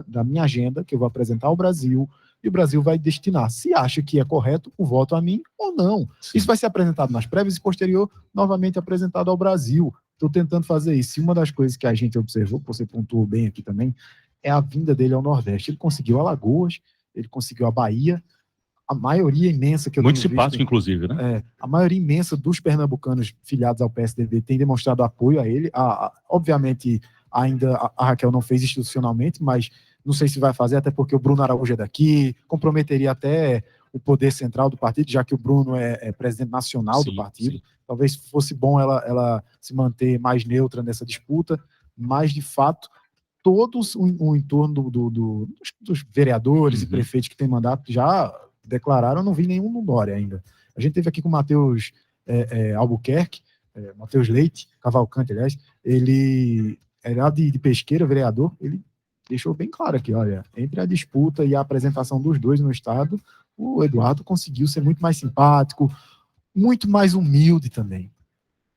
da minha agenda, que eu vou apresentar ao Brasil, e o Brasil vai destinar, se acha que é correto, o voto a mim ou não. Sim. Isso vai ser apresentado nas prévias e posterior, novamente apresentado ao Brasil. Estou tentando fazer isso. E uma das coisas que a gente observou, que você pontuou bem aqui também, é a vinda dele ao Nordeste. Ele conseguiu Alagoas, ele conseguiu a Bahia, a maioria imensa que eu muito tenho simpático, visto, inclusive, né? A maioria imensa dos pernambucanos filiados ao PSDB tem demonstrado apoio a ele. Obviamente, ainda a Raquel não fez institucionalmente, mas não sei se vai fazer, até porque o Bruno Araújo é daqui, comprometeria até o poder central do partido, já que o Bruno é presidente nacional do partido. Sim. Talvez fosse bom ela se manter mais neutra nessa disputa, mas, de fato, todos o entorno dos vereadores e prefeitos que têm mandato já declararam, não vi nenhum no Dória ainda. A gente teve aqui com o Matheus Albuquerque, Matheus Leite, Cavalcante, aliás, ele era de Pesqueira, vereador, ele deixou bem claro aqui, olha, entre a disputa e a apresentação dos dois no Estado, o Eduardo conseguiu ser muito mais simpático, muito mais humilde também.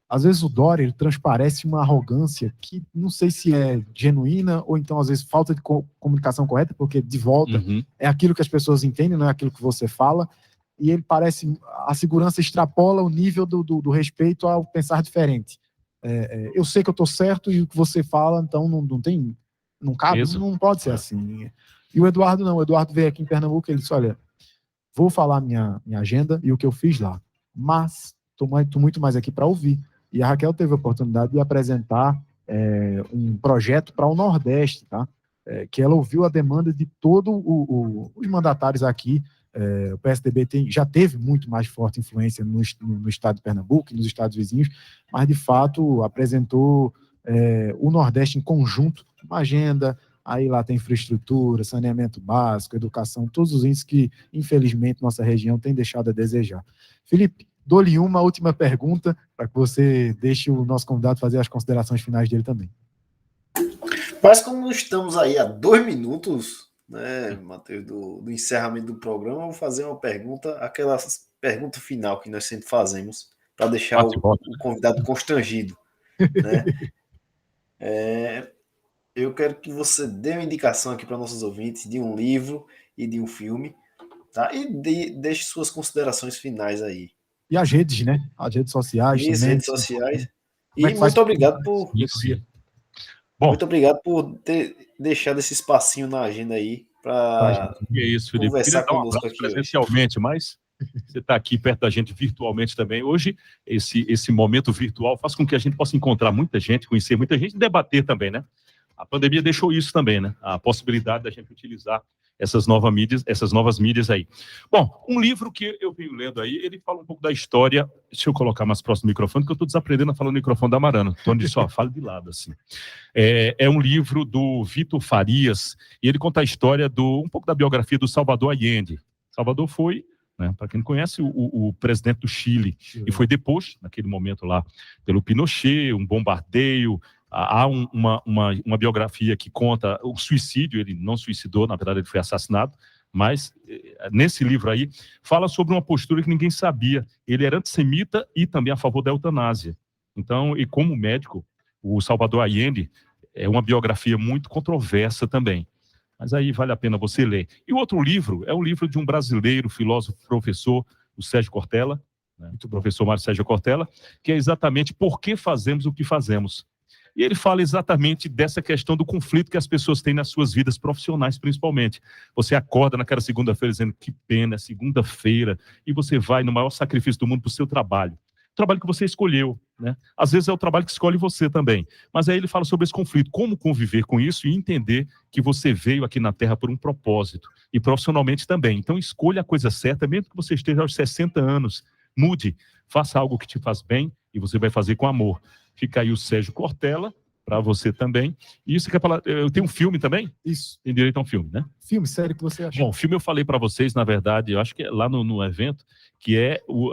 Às vezes o Dória, ele transparece uma arrogância que não sei se é genuína ou então às vezes falta de comunicação correta, porque de volta é aquilo que as pessoas entendem, não é aquilo que você fala, e ele parece, a segurança extrapola o nível do respeito ao pensar diferente. Eu sei que eu estou certo e o que você fala, então não cabe, não pode ser assim. E o Eduardo não, o Eduardo veio aqui em Pernambuco e ele disse, olha, vou falar minha agenda e o que eu fiz lá, mas estou muito mais aqui para ouvir. E a Raquel teve a oportunidade de apresentar um projeto para o Nordeste, tá? Que ela ouviu a demanda de todos os mandatários aqui. O PSDB já teve muito mais forte influência no estado de Pernambuco e nos estados vizinhos, mas, de fato, apresentou o Nordeste em conjunto, uma agenda. Aí lá tem infraestrutura, saneamento básico, educação, todos os índices que, infelizmente, nossa região tem deixado a desejar. Felipe, dou-lhe uma última pergunta para que você deixe o nosso convidado fazer as considerações finais dele também. Mas como estamos aí há 2 minutos, né, Matheus, do encerramento do programa, eu vou fazer uma pergunta, aquela pergunta final que nós sempre fazemos, para deixar o convidado constrangido. Né? Eu quero que você dê uma indicação aqui para nossos ouvintes de um livro e de um filme, tá? E deixe suas considerações finais aí. E as redes, né? As redes sociais. E as também. redes sociais. E muito obrigado por... Muito obrigado por ter deixado esse espacinho na agenda aí para conversar conosco aqui presencialmente, mas você está aqui perto da gente virtualmente também. Hoje, esse momento virtual faz com que a gente possa encontrar muita gente, conhecer muita gente e debater também, né? A pandemia deixou isso também, né? A possibilidade da gente utilizar essas novas mídias aí. Bom, um livro que eu venho lendo aí, ele fala um pouco da história. Deixa eu colocar mais próximo do microfone, que eu estou desaprendendo a falar no microfone da Marana. Então, ele só fala de lado, assim. É um livro do Vitor Farias, e ele conta a história um pouco da biografia do Salvador Allende. Salvador foi, né, para quem não conhece, o presidente do Chile, e foi deposto, naquele momento lá, pelo Pinochet, um bombardeio. Há uma biografia que conta o suicídio, ele não suicidou, na verdade ele foi assassinado, mas nesse livro aí fala sobre uma postura que ninguém sabia. Ele era antissemita e também a favor da eutanásia. Então, e como médico, o Salvador Allende é uma biografia muito controversa também. Mas aí vale a pena você ler. E o outro livro é um livro de um brasileiro, filósofo, professor, o Sérgio Cortella, né, o professor Mário Sérgio Cortella, que é exatamente Por que Fazemos o que Fazemos. E ele fala exatamente dessa questão do conflito que as pessoas têm nas suas vidas profissionais, principalmente. Você acorda naquela segunda-feira dizendo que pena, é segunda-feira, e você vai no maior sacrifício do mundo para o seu trabalho. O trabalho que você escolheu, né? Às vezes é o trabalho que escolhe você também. Mas aí ele fala sobre esse conflito, como conviver com isso e entender que você veio aqui na Terra por um propósito. E profissionalmente também. Então escolha a coisa certa, mesmo que você esteja aos 60 anos. Mude, faça algo que te faz bem e você vai fazer com amor. Fica aí o Sérgio Cortella para você também. E isso quer falar, eu tenho um filme também? Isso. Tem direito a um filme, né? Filme, série que você achou? Bom, o filme eu falei para vocês, na verdade, eu acho que é lá no evento, que é o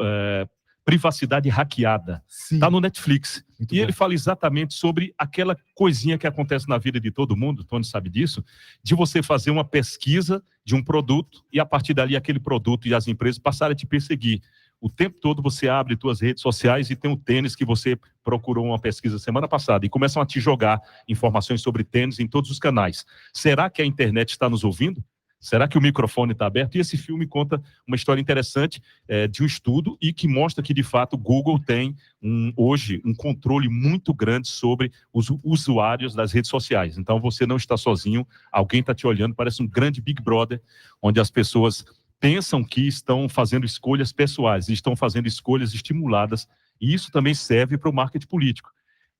Privacidade Hackeada. Está no Netflix. Muito e bom. ele fala exatamente sobre aquela coisinha que acontece na vida de todo mundo, o Tony sabe disso, de você fazer uma pesquisa de um produto e a partir dali aquele produto e as empresas passarem a te perseguir. O tempo todo você abre suas redes sociais e tem o tênis que você procurou uma pesquisa semana passada e começam a te jogar informações sobre tênis em todos os canais. Será que a internet está nos ouvindo? Será que o microfone está aberto? E esse filme conta uma história interessante de um estudo e que mostra que, de fato, o Google tem hoje um controle muito grande sobre os usuários das redes sociais. Então, você não está sozinho, alguém está te olhando, parece um grande Big Brother, onde as pessoas pensam que estão fazendo escolhas pessoais, e estão fazendo escolhas estimuladas, e isso também serve para o marketing político.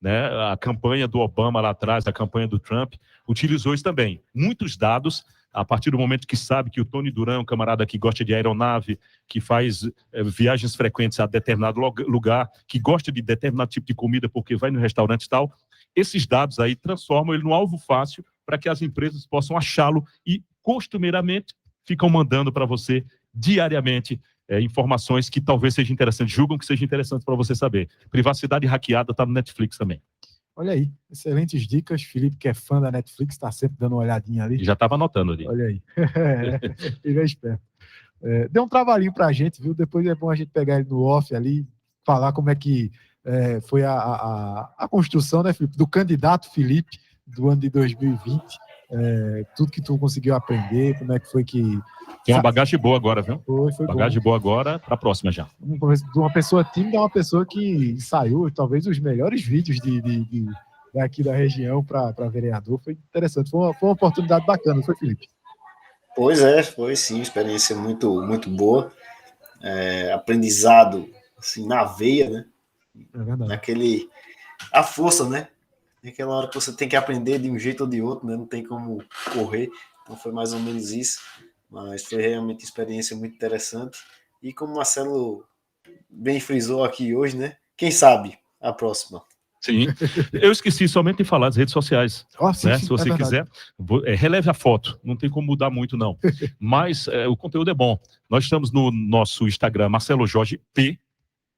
Né? A campanha do Obama lá atrás, a campanha do Trump, utilizou isso também. Muitos dados, a partir do momento que sabe que o Tony Duran é um camarada que gosta de aeronave, que faz viagens frequentes a determinado lugar, que gosta de determinado tipo de comida porque vai no restaurante e tal, esses dados aí transformam ele num alvo fácil para que as empresas possam achá-lo e, costumeiramente, ficam mandando para você diariamente informações que talvez sejam interessantes, julgam que sejam interessantes para você saber. Privacidade Hackeada está no Netflix também. Olha aí, excelentes dicas. Felipe, que é fã da Netflix, está sempre dando uma olhadinha ali. Já estava anotando ali. Olha aí. Ele é esperto. Deu um trabalhinho para a gente, viu? Depois é bom a gente pegar ele no off ali, falar como é que foi a construção, né, Felipe, do candidato Felipe do ano de 2020. Tudo que tu conseguiu aprender, como é que foi que... Tem uma bagagem boa agora, viu? Foi bagagem boa agora, para a próxima já. De uma pessoa tímida a uma pessoa que ensaiou talvez os melhores vídeos daqui da região para vereador. Foi interessante, foi uma oportunidade bacana, foi, Felipe? Pois é, foi sim, experiência muito, muito boa. Aprendizado assim, na veia, né? É verdade. A força, né? Naquela hora que você tem que aprender de um jeito ou de outro, né? Não tem como correr. Então foi mais ou menos isso. Mas foi realmente uma experiência muito interessante. E como o Marcelo bem frisou aqui hoje, né? Quem sabe a próxima. Sim. Eu esqueci somente de falar das redes sociais. Sim, né? Se você quiser, releve a foto. Não tem como mudar muito, não. Mas o conteúdo é bom. Nós estamos no nosso Instagram, Marcelo Jorge P,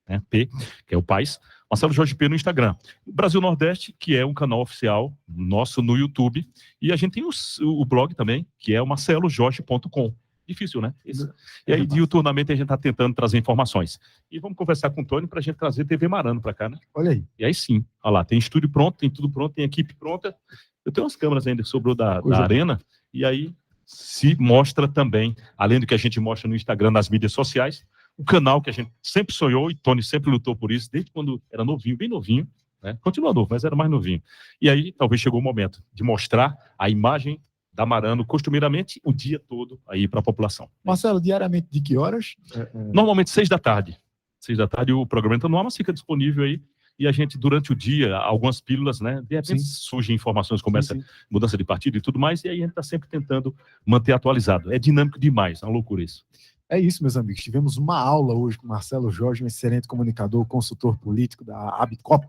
né? P, que é o Paz. Marcelo Jorge P no Instagram. Brasil Nordeste, que é um canal oficial nosso no YouTube. E a gente tem o blog também, que é o marcelojorge.com. Difícil, né? Isso. E aí, diuturnamente, a gente está tentando trazer informações. E vamos conversar com o Tony para a gente trazer TV Marano para cá, né? Olha aí. E aí sim, olha lá, tem estúdio pronto, tem tudo pronto, tem equipe pronta. Eu tenho umas câmeras ainda que sobrou da arena. E aí se mostra também, além do que a gente mostra no Instagram, nas mídias sociais, o canal que a gente sempre sonhou, e Tony sempre lutou por isso, desde quando era novinho, bem novinho, né? Continua novo, mas era mais novinho. E aí, talvez chegou o momento de mostrar a imagem da Marano, costumeiramente, o dia todo aí para a população. Marcelo, diariamente de que horas? Normalmente 6 da tarde. 6 da tarde o programa entra no ar, mas fica disponível aí. E a gente, durante o dia, algumas pílulas, né? De repente surgem informações como essa mudança de partido e tudo mais, e aí a gente está sempre tentando manter atualizado. É dinâmico demais, é uma loucura isso. É isso, meus amigos. Tivemos uma aula hoje com Marcelo Jorge, um excelente comunicador, consultor político da Abicop.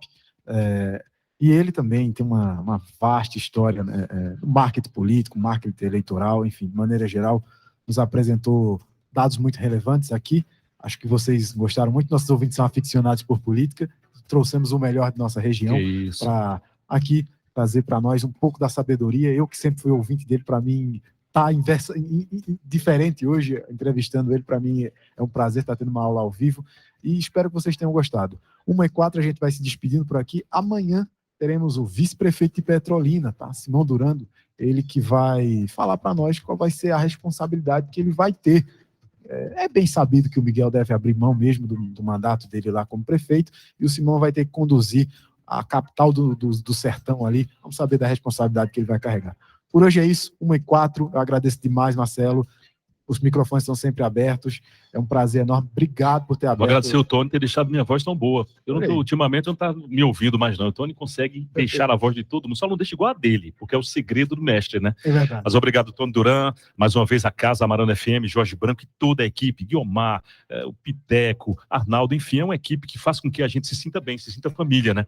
E ele também tem uma vasta história, né? Marketing político, marketing eleitoral, enfim, de maneira geral, nos apresentou dados muito relevantes aqui. Acho que vocês gostaram muito. Nossos ouvintes são aficionados por política. Trouxemos o melhor de nossa região para aqui trazer para nós um pouco da sabedoria. Eu que sempre fui ouvinte dele, para mim tá diferente hoje, entrevistando ele, para mim é um prazer estar tendo uma aula ao vivo e espero que vocês tenham gostado. 1h04 a gente vai se despedindo por aqui. Amanhã teremos o vice-prefeito de Petrolina, tá? Simão Durando, ele que vai falar para nós qual vai ser a responsabilidade que ele vai ter. É bem sabido que o Miguel deve abrir mão mesmo do mandato dele lá como prefeito e o Simão vai ter que conduzir a capital do sertão ali. Vamos saber da responsabilidade que ele vai carregar. Por hoje é isso, 1h04. Eu agradeço demais, Marcelo. Os microfones estão sempre abertos. É um prazer enorme. Obrigado por ter Vou aberto. agradecer o Tony ter deixado minha voz tão boa. Eu não tô, Olha aí. ultimamente eu não tá me ouvindo mais, não. O Tony consegue deixar a voz de todo mundo, só não deixa igual a dele, porque é o segredo do mestre, né? É verdade. Mas obrigado, Tony Duran, mais uma vez a Casa Amarano FM, Jorge Branco e toda a equipe, Guiomar, o Piteco, Arnaldo, enfim, é uma equipe que faz com que a gente se sinta bem, se sinta família, né?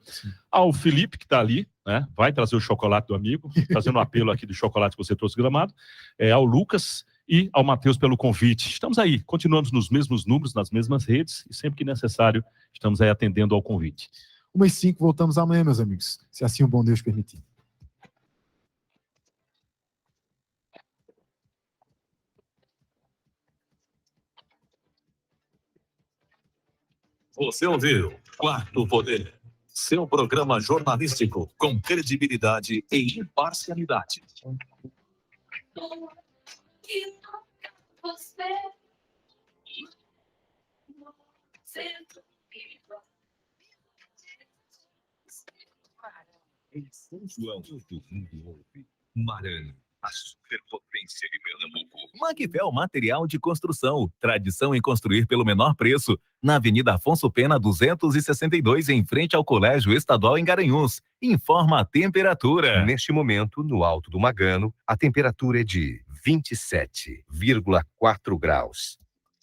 Ao Felipe, que está ali, né? Vai trazer o chocolate do amigo, fazendo um apelo aqui do chocolate que você trouxe Gramado, ao Lucas e ao Matheus pelo convite. Estamos aí, continuamos nos mesmos números, nas mesmas redes, e sempre que necessário, estamos aí atendendo ao convite. 1h05, voltamos amanhã, meus amigos, se assim o bom Deus permitir. Você ouviu Quarto Poder, seu programa jornalístico com credibilidade e imparcialidade. Em São João, todo mundo ouve. Marano, a superpotência de Pernambuco. Macfel Material de Construção, tradição em construir pelo menor preço, na Avenida Afonso Pena 262, em frente ao Colégio Estadual em Garanhuns. Informa a temperatura. Neste momento, no Alto do Magano, a temperatura é de 27,4 graus.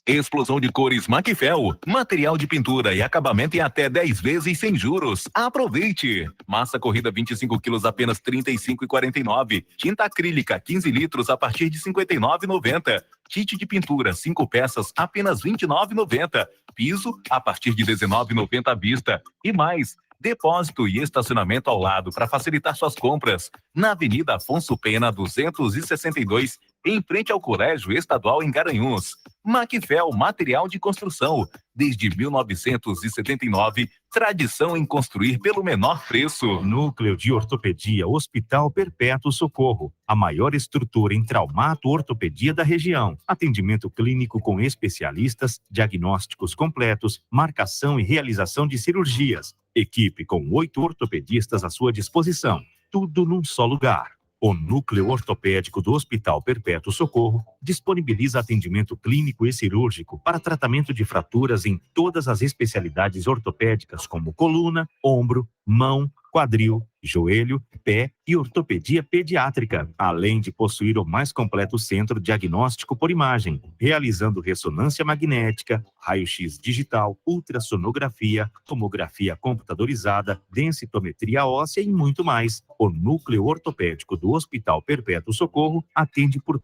Explosão de cores Macfel, material de pintura e acabamento em até 10 vezes sem juros. Aproveite! Massa corrida 25 quilos apenas R$ 35,49. Tinta acrílica 15 litros a partir de R$ 59,90. Kit de pintura 5 peças apenas R$ 29,90. Piso a partir de R$ 19,90 à vista. E mais, depósito e estacionamento ao lado para facilitar suas compras. Na Avenida Afonso Pena 262, em frente ao Colégio Estadual em Garanhuns. Macfel Material de Construção. Desde 1979, tradição em construir pelo menor preço. Núcleo de Ortopedia Hospital Perpétuo Socorro. A maior estrutura em traumato-ortopedia da região. Atendimento clínico com especialistas, diagnósticos completos, marcação e realização de cirurgias. Equipe com 8 ortopedistas à sua disposição. Tudo num só lugar. O Núcleo Ortopédico do Hospital Perpétuo Socorro disponibiliza atendimento clínico e cirúrgico para tratamento de fraturas em todas as especialidades ortopédicas, como coluna, ombro, mão, quadril, joelho, pé e ortopedia pediátrica, além de possuir o mais completo centro diagnóstico por imagem, realizando ressonância magnética, raio-x digital, ultrassonografia, tomografia computadorizada, densitometria óssea e muito mais. O Núcleo Ortopédico do Hospital Perpétuo Socorro atende por